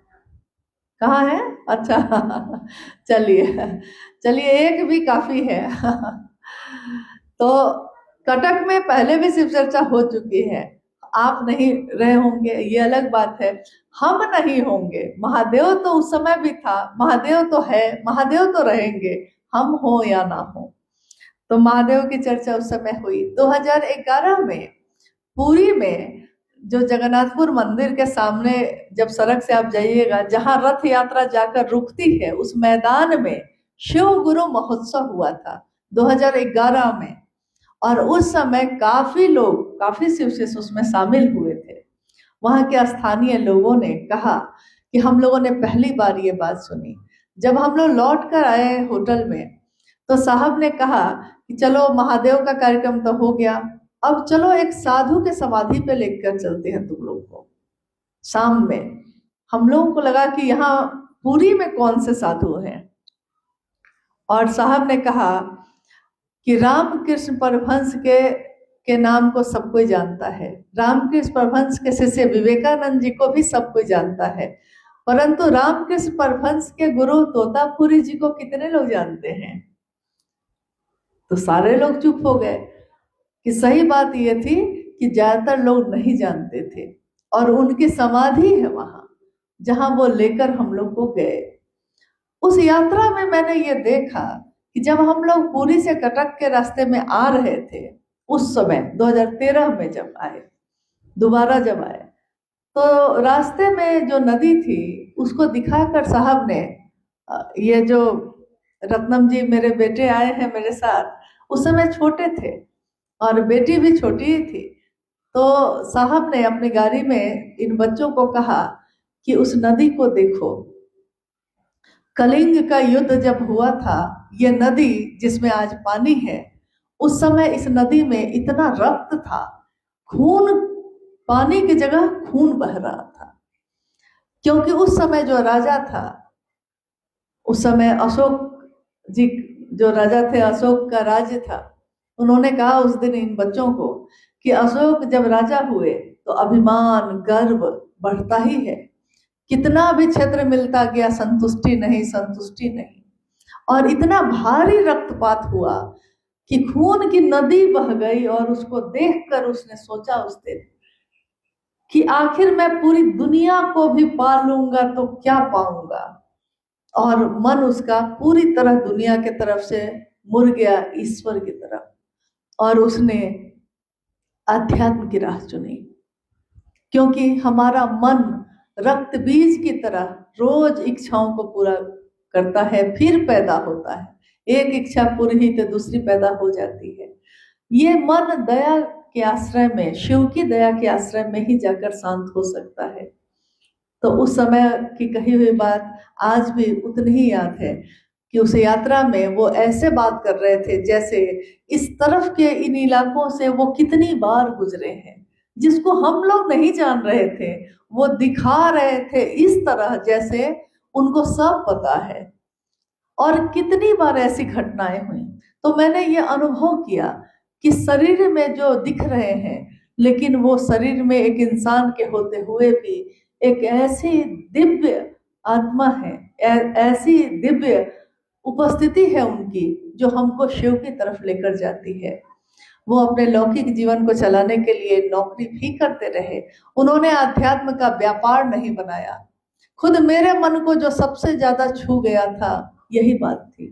कहाँ है? अच्छा चलिए चलिए, एक भी काफी है तो कटक में पहले भी शिव चर्चा हो चुकी है, आप नहीं रहे होंगे ये अलग बात है, हम नहीं होंगे। महादेव तो उस समय भी था, महादेव तो है, महादेव तो रहेंगे, हम हो या ना हो। तो महादेव की चर्चा उस समय हुई 2011 में पुरी में, जो जगन्नाथपुर मंदिर के सामने जब सड़क से आप जाइएगा, जहां रथ यात्रा जाकर रुकती है, उस मैदान में शिव गुरु महोत्सव हुआ था 2011 में। और उस समय काफी लोग, काफी शिव शिष्य उसमें शामिल हुए थे। वहां के स्थानीय लोगों ने कहा कि हम लोगों ने पहली बार ये बात सुनी। जब हम लोग लौट कर आए होटल में, तो साहब ने कहा कि चलो महादेव का कार्यक्रम तो हो गया, अब चलो एक साधु के समाधि पे लेकर चलते हैं तुम लोग को। शाम में हम लोगों को लगा कि यहाँ पुरी में कौन से साधु हैं, और साहब ने कहा कि रामकृष्ण परमहंस के नाम को सब कोई जानता है, रामकृष्ण परमहंस के शिष्य विवेकानंद जी को भी सब कोई जानता है, परंतु रामकृष्ण परमहंस के गुरु तोतापुरी जी को कितने लोग जानते हैं? तो सारे लोग चुप हो गए। कि सही बात यह थी कि ज्यादातर लोग नहीं जानते थे, और उनकी समाधि है वहां जहां वो लेकर हम लोग को गए। उस यात्रा में मैंने ये देखा कि जब हम लोग पुरी से कटक के रास्ते में आ रहे थे, उस समय 2013 में जब आए, दोबारा जब आए, तो रास्ते में जो नदी थी उसको दिखाकर साहब ने, ये जो रत्नम जी मेरे बेटे आए हैं मेरे साथ, उस समय छोटे थे और बेटी भी छोटी ही थी, तो साहब ने अपनी गाड़ी में इन बच्चों को कहा कि उस नदी को देखो, कलिंग का युद्ध जब हुआ था, ये नदी जिसमें आज पानी है, उस समय इस नदी में इतना रक्त था, खून, पानी की जगह खून बह रहा था। क्योंकि उस समय जो राजा था, उस समय अशोक जी जो राजा थे, अशोक का राज्य था, उन्होंने कहा उस दिन इन बच्चों को कि अशोक जब राजा हुए तो अभिमान, गर्व बढ़ता ही है, कितना भी क्षेत्र मिलता गया, संतुष्टि नहीं, संतुष्टि नहीं, और इतना भारी रक्तपात हुआ कि खून की नदी बह गई। और उसको देखकर उसने सोचा उस दिन कि आखिर मैं पूरी दुनिया को भी पा लूंगा तो क्या पाऊंगा। और मन उसका पूरी तरह दुनिया के तरफ से मुड़ गया ईश्वर की तरफ, और उसने अध्यात्म की राह चुनी। क्योंकि हमारा मन रक्त बीज की तरह रोज इच्छाओं को पूरा करता है, फिर पैदा होता है। एक इच्छा पूरी हुई तो दूसरी पैदा हो जाती है। ये मन दया के आश्रय में, शिव की दया के आश्रय में ही जाकर शांत हो सकता है। तो उस समय की कही हुई बात आज भी उतनी ही याद है कि उस यात्रा में वो ऐसे बात कर रहे थे जैसे इस तरफ के इन इलाकों से वो कितनी बार गुजरे हैं, जिसको हम लोग नहीं जान रहे थे वो दिखा रहे थे इस तरह जैसे उनको सब पता है। और कितनी बार ऐसी घटनाएं हुई। तो मैंने ये अनुभव किया कि शरीर में जो दिख रहे हैं, लेकिन वो शरीर में एक इंसान के होते हुए भी एक ऐसी दिव्य आत्मा है, ऐसी दिव्य उपस्थिति है उनकी, जो हमको शिव की तरफ लेकर जाती है। वो अपने लौकिक जीवन को चलाने के लिए नौकरी भी करते रहे, उन्होंने अध्यात्म का व्यापार नहीं बनाया। खुद मेरे मन को जो सबसे ज्यादा छू गया था यही बात थी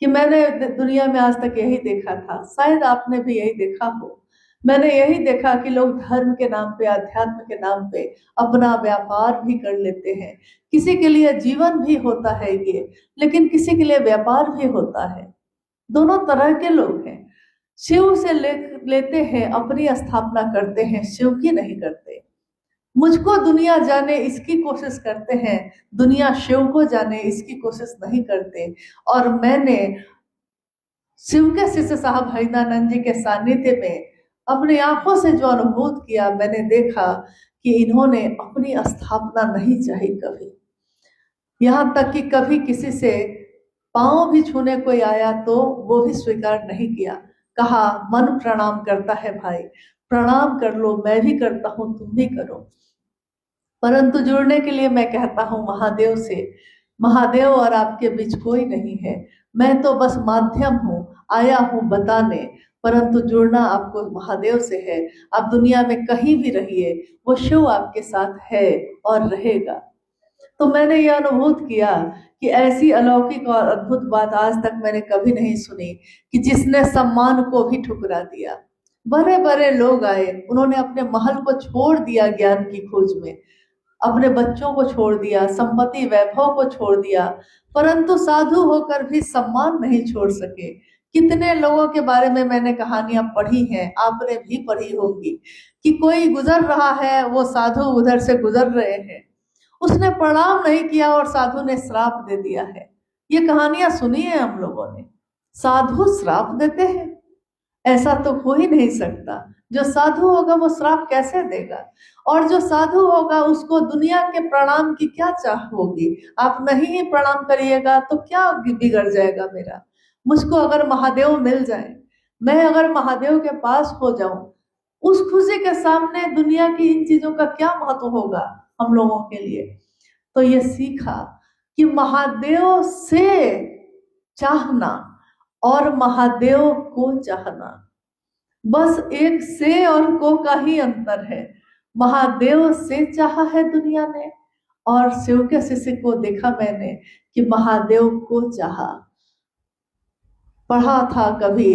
कि मैंने दुनिया में आज तक यही देखा था, शायद आपने भी यही देखा हो। मैंने यही देखा कि लोग धर्म के नाम पे, अध्यात्म के नाम पे अपना व्यापार भी कर लेते हैं। किसी के लिए जीवन भी होता है ये, लेकिन किसी के लिए व्यापार भी होता है। दोनों तरह के लोग हैं। शिव से लेते हैं, अपनी स्थापना करते हैं, शिव की नहीं करते। मुझको दुनिया जाने इसकी कोशिश करते हैं, दुनिया शिव को जाने इसकी कोशिश नहीं करते। और मैंने शिव के शिष्य साहब हरिदानंद जी के सानिध्य में अपनी आंखों से जो अनुभूत किया, मैंने देखा कि इन्होंने अपनी स्थापना नहीं चाही कभी। यहाँ तक कि कभी किसी से पांव भी छूने कोई आया तो वो भी स्वीकार नहीं किया। कहा मन प्रणाम करता है भाई, प्रणाम कर लो, मैं भी करता हूँ, तुम भी करो। परंतु जुड़ने के लिए मैं कहता हूँ महादेव से, महादेव और आपके बीच कोई नहीं है। मैं तो बस माध्यम हूँ, आया हूँ बताने, परंतु जुड़ना आपको महादेव से है। आप दुनिया में कहीं भी रहिए, वो शिव आपके साथ है और रहेगा। तो मैंने यह अनुभूत किया कि ऐसी अलौकिक और अद्भुत बात आज तक मैंने कभी नहीं सुनी कि जिसने सम्मान को भी ठुकरा दिया। बड़े बड़े लोग आए, उन्होंने अपने महल को छोड़ दिया ज्ञान की खोज में, अपने बच्चों को छोड़ दिया, संपत्ति वैभव को छोड़ दिया, परंतु साधु होकर भी सम्मान नहीं छोड़ सके। कितने लोगों के बारे में मैंने कहानियां पढ़ी हैं, आपने भी पढ़ी होगी, कि कोई गुजर रहा है, वो साधु उधर से गुजर रहे हैं, उसने प्रणाम नहीं किया और साधु ने श्राप दे दिया है। ये कहानियां सुनी है हम लोगों ने। साधु श्राप देते हैं, ऐसा तो हो ही नहीं सकता। जो साधु होगा वो श्राप कैसे देगा? और जो साधु होगा उसको दुनिया के प्रणाम की क्या चाह होगी? आप नहीं प्रणाम करिएगा तो क्या बिगड़ जाएगा मेरा? मुझको अगर महादेव मिल जाए, मैं अगर महादेव के पास हो जाऊं, उस खुशी के सामने दुनिया की इन चीजों का क्या महत्व होगा हम लोगों के लिए? तो ये सीखा कि महादेव से चाहना और महादेव को चाहना, बस एक से और को का ही अंतर है। महादेव से चाहा है दुनिया ने, और शिव के शिष्य को देखा मैंने कि महादेव को चाहा। पढ़ा था कभी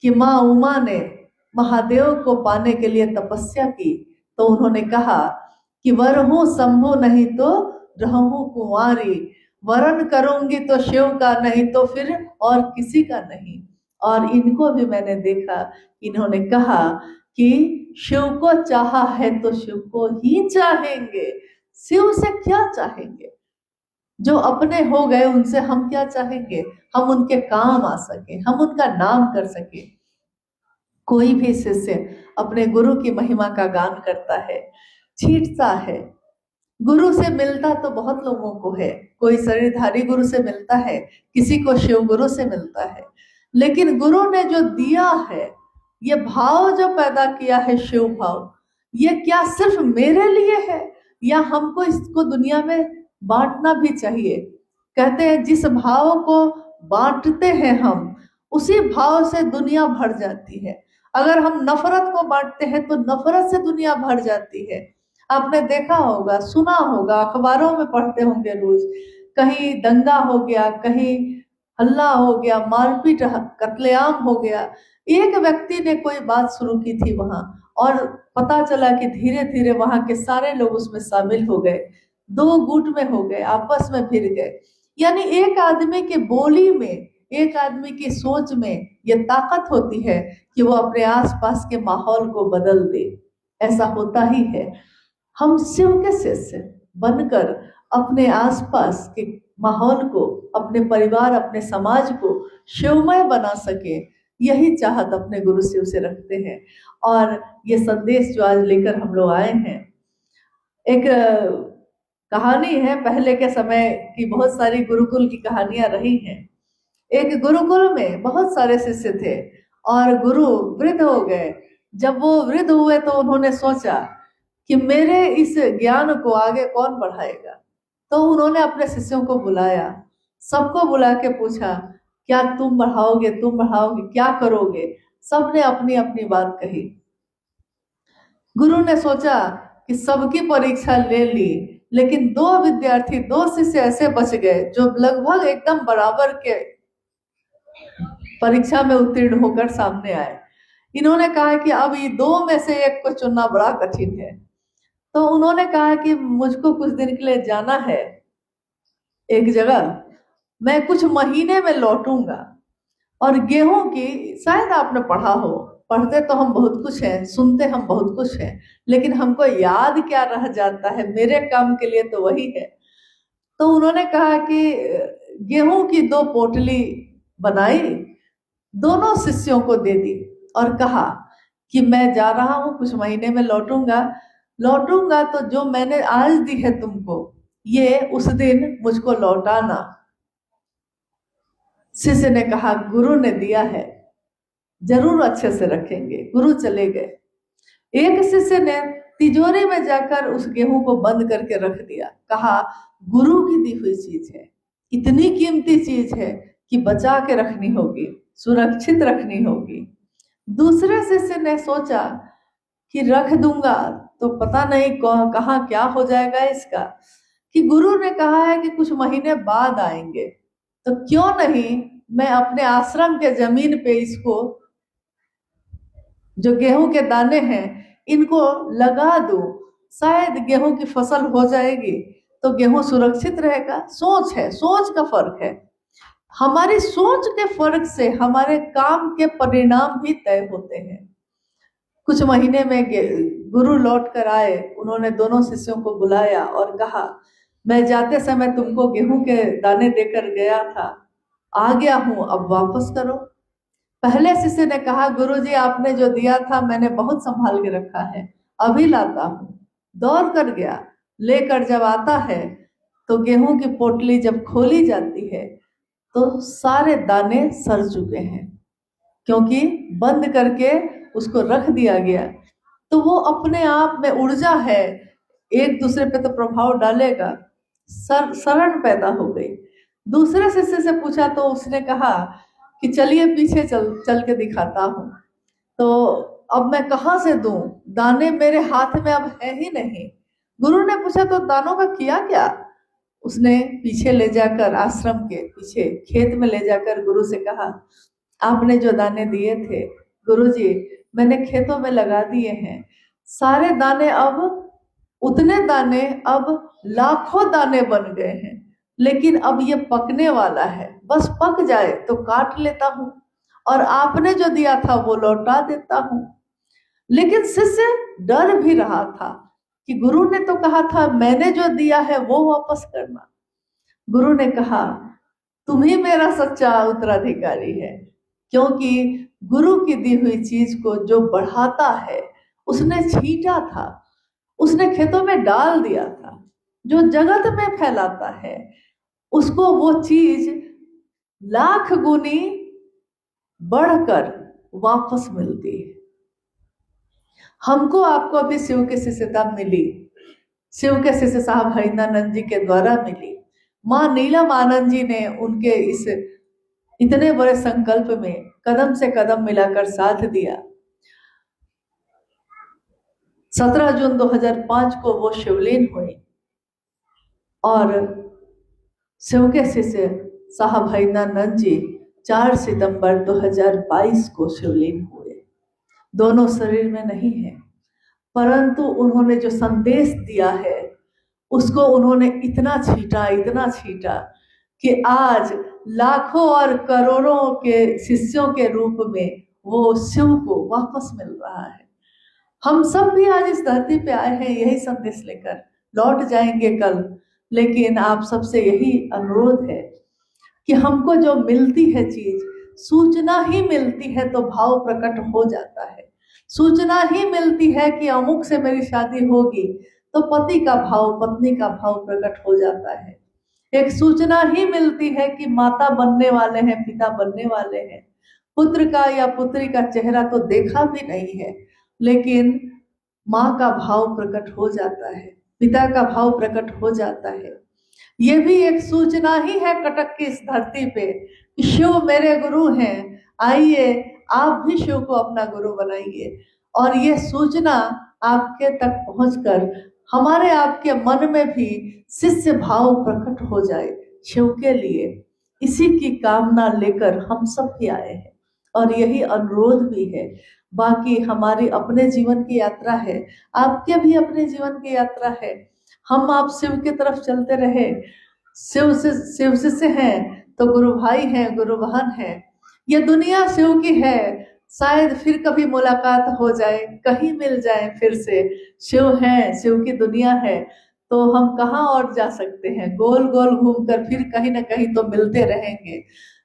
कि माँ उमा ने महादेव को पाने के लिए तपस्या की, तो उन्होंने कहा कि वर हूं शंभु नहीं तो रहूं कुंवारी, वरण करूंगी तो शिव का, नहीं तो फिर और किसी का नहीं। और इनको भी मैंने देखा, इन्होंने कहा कि शिव को चाहा है तो शिव को ही चाहेंगे, शिव से क्या चाहेंगे? जो अपने हो गए उनसे हम क्या चाहेंगे? हम उनके काम आ सके, हम उनका नाम कर सके। कोई भी शिष्य अपने गुरु की महिमा का गान करता है, छींटता है। गुरु से मिलता तो बहुत लोगों को है, कोई शरीरधारी गुरु से मिलता है, किसी को शिव गुरु से मिलता है, लेकिन गुरु ने जो दिया है, ये भाव जो पैदा किया है, शिव भाव, ये क्या सिर्फ मेरे लिए है या हमको इसको दुनिया में बांटना भी चाहिए? कहते हैं जिस भाव को बांटते हैं हम, उसी भाव से दुनिया भर जाती है। अगर हम नफरत को बांटते हैं तो नफरत से दुनिया भर जाती है। आपने देखा होगा, सुना होगा, अखबारों में पढ़ते होंगे रोज, कहीं दंगा हो गया, कहीं हल्ला हो गया, मारपीट, कत्लेआम हो गया। एक व्यक्ति ने कोई बात शुरू की थी वहां, और पता चला कि धीरे धीरे वहां के सारे लोग उसमें शामिल हो गए, दो गुट में हो गए, आपस में भिड़ गए। यानी एक आदमी की बोली में, एक आदमी की सोच में ये ताकत होती है कि वो अपने आसपास के माहौल को बदल दे। ऐसा होता ही है। हम शिव के शिष्य बनकर अपने आसपास के माहौल को, अपने परिवार, अपने समाज को शिवमय बना सके, यही चाहत अपने गुरु शिव से रखते हैं। और ये संदेश जो आज लेकर हम लोग आए हैं, एक कहानी है, पहले के समय की बहुत सारी गुरुकुल की कहानियां रही हैं। एक गुरुकुल में बहुत सारे शिष्य थे और गुरु वृद्ध हो गए। जब वो वृद्ध हुए तो उन्होंने सोचा कि मेरे इस ज्ञान को आगे कौन बढ़ाएगा। तो उन्होंने अपने शिष्यों को बुलाया, सबको बुला के पूछा, क्या तुम बढ़ाओगे, तुम बढ़ाओगे, क्या करोगे? सबने अपनी अपनी बात कही। गुरु ने सोचा कि सबकी परीक्षा ले ली, लेकिन दो विद्यार्थी, दो शिष्य ऐसे बच गए जो लगभग एकदम बराबर के परीक्षा में उत्तीर्ण होकर सामने आए। इन्होंने कहा कि अब ये दो में से एक को चुनना बड़ा कठिन है। तो उन्होंने कहा कि मुझको कुछ दिन के लिए जाना है एक जगह, मैं कुछ महीने में लौटूंगा। और गेहूं की, शायद आपने पढ़ा हो, पढ़ते तो हम बहुत कुछ हैं, सुनते हम बहुत कुछ हैं, लेकिन हमको याद क्या रह जाता है, मेरे काम के लिए तो वही है। तो उन्होंने कहा कि गेहूं की दो पोटली बनाई, दोनों शिष्यों को दे दी और कहा कि मैं जा रहा हूं, कुछ महीने में लौटूंगा। लौटूंगा तो जो मैंने आज दी है तुमको, ये उस दिन मुझको लौटाना। शिष्य ने कहा गुरु ने दिया है, जरूर अच्छे से रखेंगे। गुरु चले गए। एक शिष्य ने तिजोरी में जाकर उस गेहूं को बंद करके रख दिया, कहा गुरु की दी हुई चीज है, इतनी कीमती चीज है कि बचा के रखनी होगी, सुरक्षित रखनी होगी। दूसरे शिष्य ने सोचा कि रख दूंगा तो पता नहीं कहाँ क्या हो जाएगा इसका, कि गुरु ने कहा है कि कुछ महीने बाद आएंगे, तो क्यों नहीं मैं अपने आश्रम के जमीन पे इसको, जो गेहूं के दाने हैं, इनको लगा दूं, शायद गेहूं की फसल हो जाएगी तो गेहूं सुरक्षित रहेगा। सोच है, सोच का फर्क है। हमारी सोच के फर्क से हमारे काम के परिणाम भी तय होते हैं। कुछ महीने में गुरु लौट कर आए। उन्होंने दोनों शिष्यों को बुलाया और कहा, मैं जाते समय तुमको गेहूं के दाने देकर गया था, आ गया हूं, अब वापस करो। पहले शिष्य ने कहा, गुरुजी आपने जो दिया था मैंने बहुत संभाल के रखा है, अभी लाता हूं। दौड़ कर गया, लेकर जब आता है तो गेहूं की पोटली जब खोली जाती है तो सारे दाने सड़ चुके हैं, क्योंकि बंद करके उसको रख दिया गया। तो वो अपने आप में ऊर्जा है, एक दूसरे पे तो प्रभाव डालेगा, शरण पैदा हो गई। दूसरे शिष्य से पूछा तो उसने कहा कि चलिए पीछे चल के दिखाता हूँ। तो अब मैं कहाँ से दूं, दाने मेरे हाथ में अब है ही नहीं। गुरु ने पूछा तो दानों का किया क्या? उसने पीछे ले जाकर, आश्रम के पीछे खेत में ले जाकर गुरु से कहा, आपने जो दाने दिए थे गुरुजी, मैंने खेतों में लगा दिए हैं। सारे दाने अब, उतने दाने अब लाखों दाने बन गए हैं, लेकिन अब ये पकने वाला है, बस पक जाए तो काट लेता हूँ और आपने जो दिया था वो लौटा देता हूँ। लेकिन शिष्य डर भी रहा था कि गुरु ने तो कहा था मैंने जो दिया है वो वापस करना। गुरु ने कहा, तुम ही मेरा सच्चा उत्तराधिकारी है, क्योंकि गुरु की दी हुई चीज को जो बढ़ाता है, उसने छींटा था, उसने खेतों में डाल दिया था। जो जगत में फैलाता है उसको वो चीज लाख गुनी बढ़कर वापस मिलती है। हमको आपको अभी शिव की शिष्यता मिली, शिव के शिष्य साहब हरिनानंद जी के द्वारा मिली। माँ नीलम आनंद जी ने उनके इस इतने बड़े संकल्प में कदम से कदम मिलाकर साथ दिया। 17 जून 2005 को वो शिवलीन हुई और शिव के शिष्य साहब हरिनानंद जी 4 सितंबर 2022 को शिवलीन हुए। दोनों शरीर में नहीं है, परंतु उन्होंने जो संदेश दिया है उसको उन्होंने इतना छीटा कि आज लाखों और करोड़ों के शिष्यों के रूप में वो शिव को वापस मिल रहा है। हम सब भी आज इस धरती पे आए हैं यही संदेश लेकर, लौट जाएंगे कल, लेकिन आप सबसे यही अनुरोध है कि हमको जो मिलती है चीज, सूचना ही मिलती है तो भाव प्रकट हो जाता है। सूचना ही मिलती है कि अमुक से मेरी शादी होगी तो पति का भाव, पत्नी का भाव प्रकट हो जाता है। एक सूचना ही मिलती है कि माता बनने वाले हैं, पिता बनने वाले हैं। पुत्र का या पुत्री का चेहरा तो देखा भी नहीं है, लेकिन माँ का भाव प्रकट हो जाता है, पिता का भाव प्रकट हो जाता है। ये भी एक सूचना ही है कटक की इस धरती पे कि शिव मेरे गुरु हैं, आइए आप भी शिव को अपना गुरु बनाइए। और ये सूचना आपके तक पहुंचकर हमारे आपके मन में भी शिष्य भाव प्रकट हो जाए शिव के लिए, इसी की कामना लेकर हम सब भी आए हैं और यही अनुरोध भी है। बाकी हमारी अपने जीवन की यात्रा है, आपके भी अपने जीवन की यात्रा है। हम आप शिव की तरफ चलते रहे। शिव से हैं तो गुरु भाई हैं, गुरु बहन हैं। ये दुनिया शिव की है, शायद फिर कभी मुलाकात हो जाए, कहीं मिल जाए फिर से। शिव है, शिव की दुनिया है, तो हम कहाँ और जा सकते हैं। गोल गोल घूमकर फिर कहीं ना कहीं तो मिलते रहेंगे।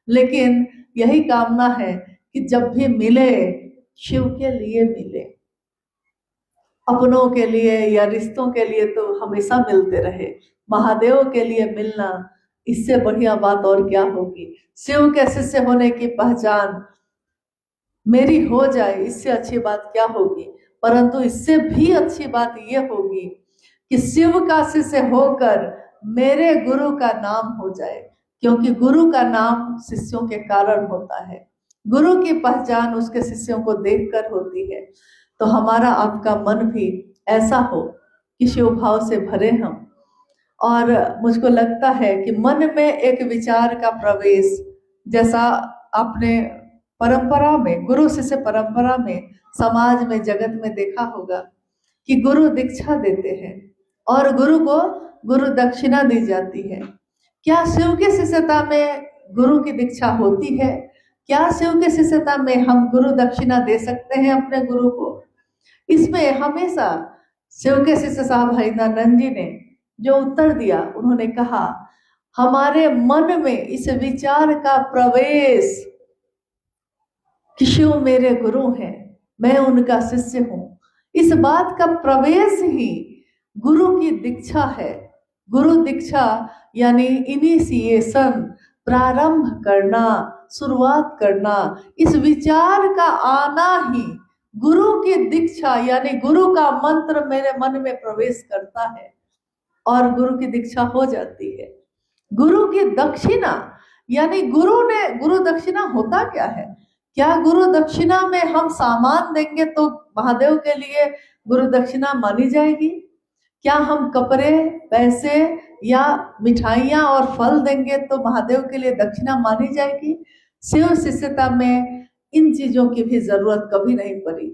लेकिन यही कामना है कि जब भी मिले शिव के लिए मिले, अपनों के लिए या रिश्तों के लिए तो हमेशा मिलते रहे। महादेव के लिए मिलना, इससे बढ़िया बात और क्या होगी। शिव के शिष्य होने की पहचान मेरी हो जाए, इससे अच्छी बात क्या होगी। परंतु इससे भी अच्छी बात यह होगी कि शिव का शिष्य होकर मेरे गुरु का नाम हो जाए, क्योंकि गुरु का नाम शिष्यों के कारण होता है। गुरु की पहचान उसके शिष्यों को देखकर होती है। तो हमारा आपका मन भी ऐसा हो कि शिव भाव से भरे हम। और मुझको लगता है कि मन में एक विचार का प्रवेश, जैसा आपने परंपरा में, गुरु शिष्य परंपरा में, समाज में, जगत में देखा होगा कि गुरु दीक्षा देते हैं और गुरु को गुरु दक्षिणा दी जाती है। क्या शिव की शिष्यता में गुरु की दीक्षा होती है? क्या शिव की शिष्यता में हम गुरु दक्षिणा दे सकते हैं अपने गुरु को? इसमें हमेशा शिव के शिष्य साहब हरिनानंद जी ने जो उत्तर दिया, उन्होंने कहा हमारे मन में इस विचार का प्रवेश कि शिव मेरे गुरु हैं, मैं उनका शिष्य हूं, इस बात का प्रवेश ही गुरु की दीक्षा है। गुरु दीक्षा यानी इनिशिएशन, प्रारंभ करना, शुरुआत करना, इस विचार का आना ही गुरु की दीक्षा यानी गुरु का मंत्र मेरे मन में प्रवेश करता है और गुरु की दीक्षा हो जाती है। गुरु की दक्षिणा यानी गुरु दक्षिणा होता क्या है? क्या गुरु दक्षिणा में हम सामान देंगे तो महादेव के लिए गुरु दक्षिणा मानी जाएगी? क्या हम कपड़े, पैसे या मिठाइयाँ और फल देंगे तो महादेव के लिए दक्षिणा मानी जाएगी? शिव शिष्यता में इन चीजों की भी जरूरत कभी नहीं पड़ी,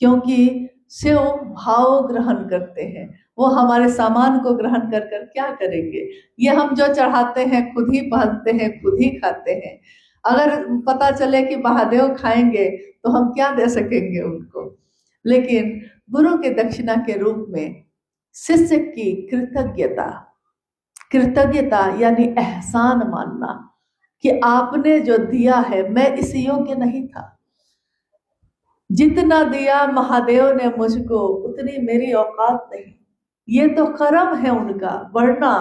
क्योंकि शिव भाव ग्रहण करते हैं। वो हमारे सामान को ग्रहण कर कर क्या करेंगे? ये हम जो चढ़ाते हैं खुद ही पहनते हैं, खुद ही खाते हैं। अगर पता चले कि महादेव खाएंगे तो हम क्या दे सकेंगे उनको? लेकिन गुरु के दक्षिणा के रूप में शिष्य की कृतज्ञता यानी एहसान मानना कि आपने जो दिया है, मैं इस योग्य नहीं था, जितना दिया महादेव ने मुझको उतनी मेरी औकात नहीं। ये तो कर्म है उनका, वरना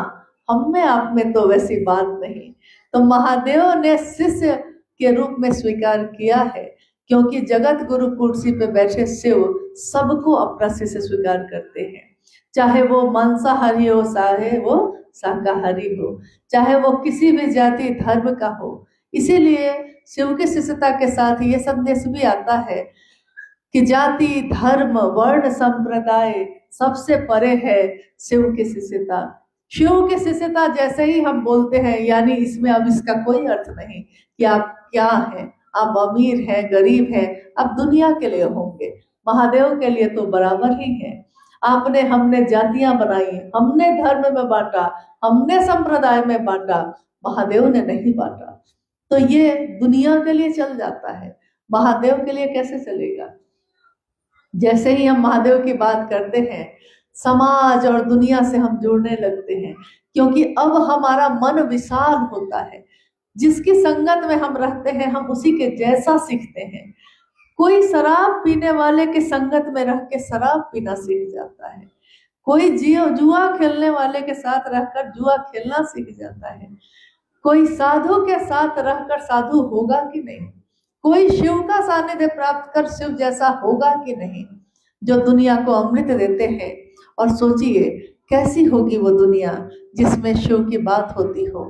हम में आप में तो वैसी बात नहीं। तो महादेव ने शिष्य के रूप में स्वीकार किया है, क्योंकि जगत गुरु कुर्सी पे बैठे शिव सबको अपना शिष्य स्वीकार करते हैं, चाहे वो मांसाहारी हो, चाहे वो शाकाहारी हो, चाहे वो किसी भी जाति धर्म का हो। इसीलिए शिव की शिष्यता के साथ ये संदेश भी आता है कि जाति धर्म वर्ण संप्रदाय सबसे परे है शिव की शिष्यता। शिव की शिष्यता जैसे ही हम बोलते हैं, यानी इसमें अब इसका कोई अर्थ नहीं कि आप क्या हैं, आप अमीर हैं गरीब हैं, आप दुनिया के लिए होंगे, महादेव के लिए तो बराबर ही है। आपने हमने जातियां बनाई, हमने धर्म में बांटा, हमने संप्रदाय में बांटा, महादेव ने नहीं बांटा। तो ये दुनिया के लिए चल जाता है, महादेव के लिए कैसे चलेगा? जैसे ही हम महादेव की बात करते हैं, समाज और दुनिया से हम जुड़ने लगते हैं, क्योंकि अब हमारा मन विशाल होता है। जिसकी संगत में हम रहते हैं, हम उसी के जैसा सीखते हैं। कोई शराब पीने वाले के संगत में रह के शराब पीना सीख जाता है, कोई जुआ खेलने वाले के साथ रहकर जुआ खेलना सीख जाता है, कोई साधु के साथ रहकर साधु होगा कि नहीं, कोई शिव का सानिध्य प्राप्त कर शिव जैसा होगा कि नहीं, जो दुनिया को अमृत देते हैं। और सोचिए कैसी होगी वो दुनिया जिसमें शिव की बात होती हो।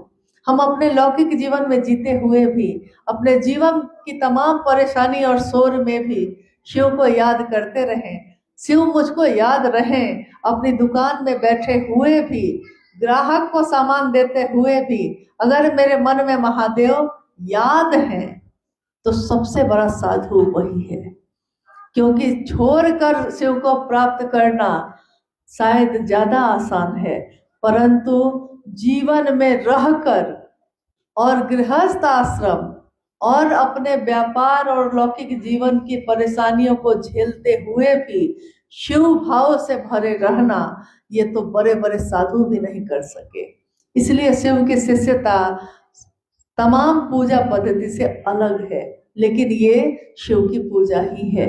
हम अपने लौकिक जीवन में जीते हुए भी, अपने जीवन की तमाम परेशानी और शोर में भी शिव को याद करते रहें, शिव मुझको याद रहें। अपनी दुकान में बैठे हुए भी, ग्राहक को सामान देते हुए भी, अगर मेरे मन में महादेव याद है तो सबसे बड़ा साधु वही है। क्योंकि छोड़कर शिव को प्राप्त करना शायद ज्यादा आसान है, परंतु जीवन में रहकर और गृहस्थ आश्रम और अपने व्यापार और लौकिक जीवन की परेशानियों को झेलते हुए भी शिव भाव से भरे रहना, ये तो बड़े बड़े साधु भी नहीं कर सके। इसलिए शिव की शिष्यता तमाम पूजा पद्धति से अलग है, लेकिन ये शिव की पूजा ही है।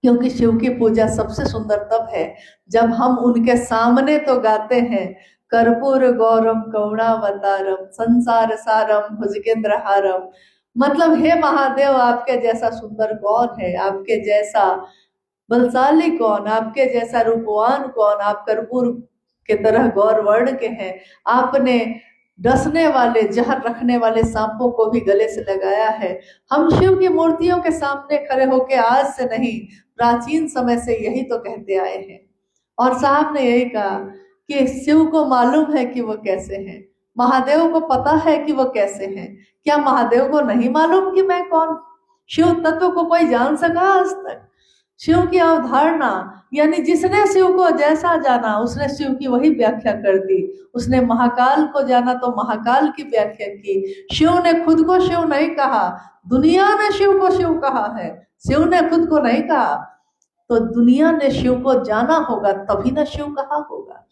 क्योंकि शिव की पूजा सबसे सुंदर तब है जब हम उनके सामने तो गाते हैं, कर्पूर गौरम करुणावतारम संसार सारम भुजगेंद्र हारम। मतलब हे महादेव, आपके जैसा सुंदर कौन है, आपके जैसा बलशाली कौन, आपके जैसा रूपवान कौन, आप कर्पूर के तरह गौर वर्ण के हैं। आपने डसने वाले जहर रखने वाले सांपों को भी गले से लगाया है। हम शिव की मूर्तियों के सामने खड़े होके आज से नहीं, प्राचीन समय से यही तो कहते आए हैं। और साहब ने यही कहा कि शिव को मालूम है कि वो कैसे हैं, महादेव को पता है कि वो कैसे हैं। क्या महादेव को नहीं मालूम कि मैं कौन? शिव तत्व को कोई जान सका आज तक? शिव की अवधारणा, यानी जिसने शिव को जैसा जाना उसने शिव की वही व्याख्या कर दी। उसने महाकाल को जाना तो महाकाल की व्याख्या की। शिव ने खुद को शिव नहीं कहा, दुनिया ने शिव को शिव कहा है, शिव ने खुद को नहीं कहा। तो दुनिया ने शिव को जाना होगा तभी ना शिव कहा होगा।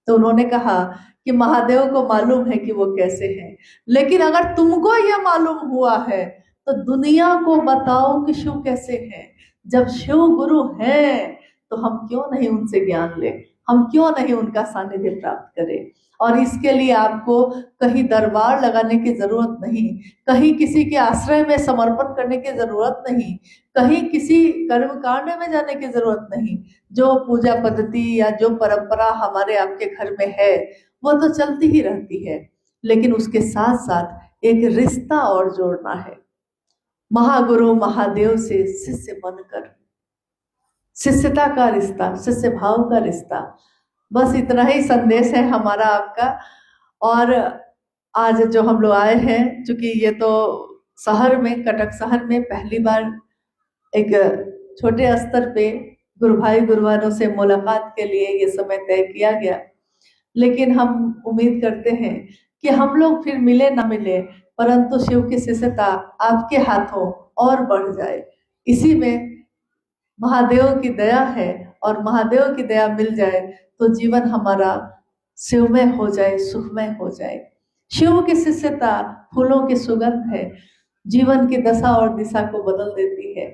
तो उन्होंने कहा कि महादेव को मालूम है कि वो कैसे हैं, लेकिन अगर तुमको यह मालूम हुआ है तो दुनिया को बताओ कि शिव कैसे हैं। जब शिव गुरु हैं तो हम क्यों नहीं उनसे ज्ञान ले, हम क्यों नहीं उनका सानिध्य प्राप्त करें। और इसके लिए आपको कहीं दरबार लगाने की जरूरत नहीं, कहीं किसी के आश्रय में समर्पण करने की जरूरत नहीं, कहीं किसी कर्मकांड में जाने की जरूरत नहीं। जो पूजा पद्धति या जो परंपरा हमारे आपके घर में है वो तो चलती ही रहती है, लेकिन उसके साथ साथ एक रिश्ता और जोड़ना है। महागुरु महादेव से शिष्य बनकर, शिष्यता का रिश्ता, शिष्य भाव का रिश्ता। बस इतना ही संदेश है हमारा आपका। और आज जो हम लोग आए हैं, चूंकि ये तो शहर में, कटक शहर में पहली बार एक छोटे स्तर पे गुरु भाई गुरुवारों से मुलाकात के लिए ये समय तय किया गया, लेकिन हम उम्मीद करते हैं कि हम लोग फिर मिले ना मिले, परंतु शिव की शिष्यता आपके हाथों और बढ़ जाए। इसी में महादेव की दया है, और महादेव की दया मिल जाए तो जीवन हमारा शिवमय हो जाए, सुखमय हो जाए। शिव की शिष्यता फूलों की सुगंध है, जीवन की दशा और दिशा को बदल देती है।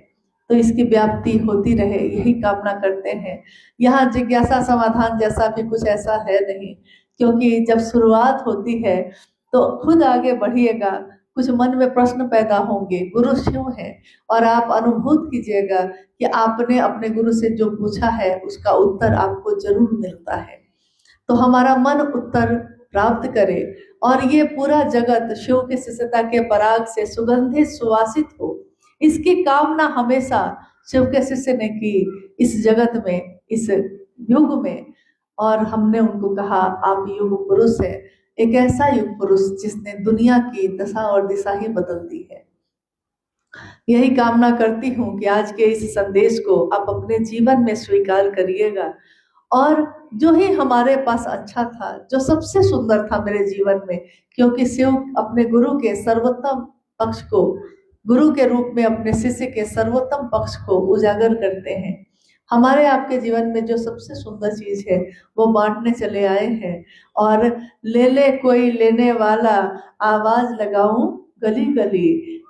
तो इसकी व्याप्ति होती रहे, यही कामना करते हैं। यहाँ जिज्ञासा समाधान जैसा भी कुछ ऐसा है नहीं, क्योंकि जब शुरुआत होती है तो खुद आगे बढ़िएगा, कुछ मन में प्रश्न पैदा होंगे। गुरु शिव है और आप अनुभूत कीजिएगा कि आपने अपने गुरु से जो पूछा है उसका उत्तर आपको जरूर मिलता है। तो हमारा मन उत्तर प्राप्त करे और ये पूरा जगत शिव की शिष्यता के पराग से सुगंधित सुवासित हो, इसकी कामना हमेशा शिव के शिष्य ने की इस जगत में, इस युग में। और हमने उनको कहा आप युग पुरुष है, एक ऐसा युग पुरुष जिसने दुनिया की दशा और दिशा ही बदल दी है। यही कामना करती हूँ कि आज के इस संदेश को आप अपने जीवन में स्वीकार करिएगा, और जो ही हमारे पास अच्छा था, जो सबसे सुंदर था मेरे जीवन में, क्योंकि शिव अपने गुरु के सर्वोत्तम पक्ष को, गुरु के रूप में अपने शिष्य के सर्वोत्तम पक्ष को उजागर करते हैं। हमारे आपके जीवन में जो सबसे सुंदर चीज है वो बांटने चले आए हैं। और ले ले कोई लेने वाला, आवाज लगाऊं गली गली,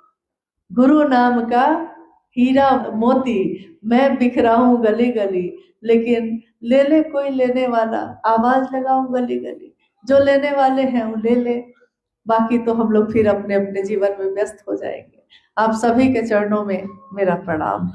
गुरु नाम का हीरा मोती मैं बिखराऊं गली गली, लेकिन ले ले कोई लेने वाला, आवाज लगाऊं गली गली। जो लेने वाले हैं वो ले ले, बाकी तो हम लोग फिर अपने अपने जीवन में व्यस्त हो जाएंगे। आप सभी के चरणों में मेरा प्रणाम।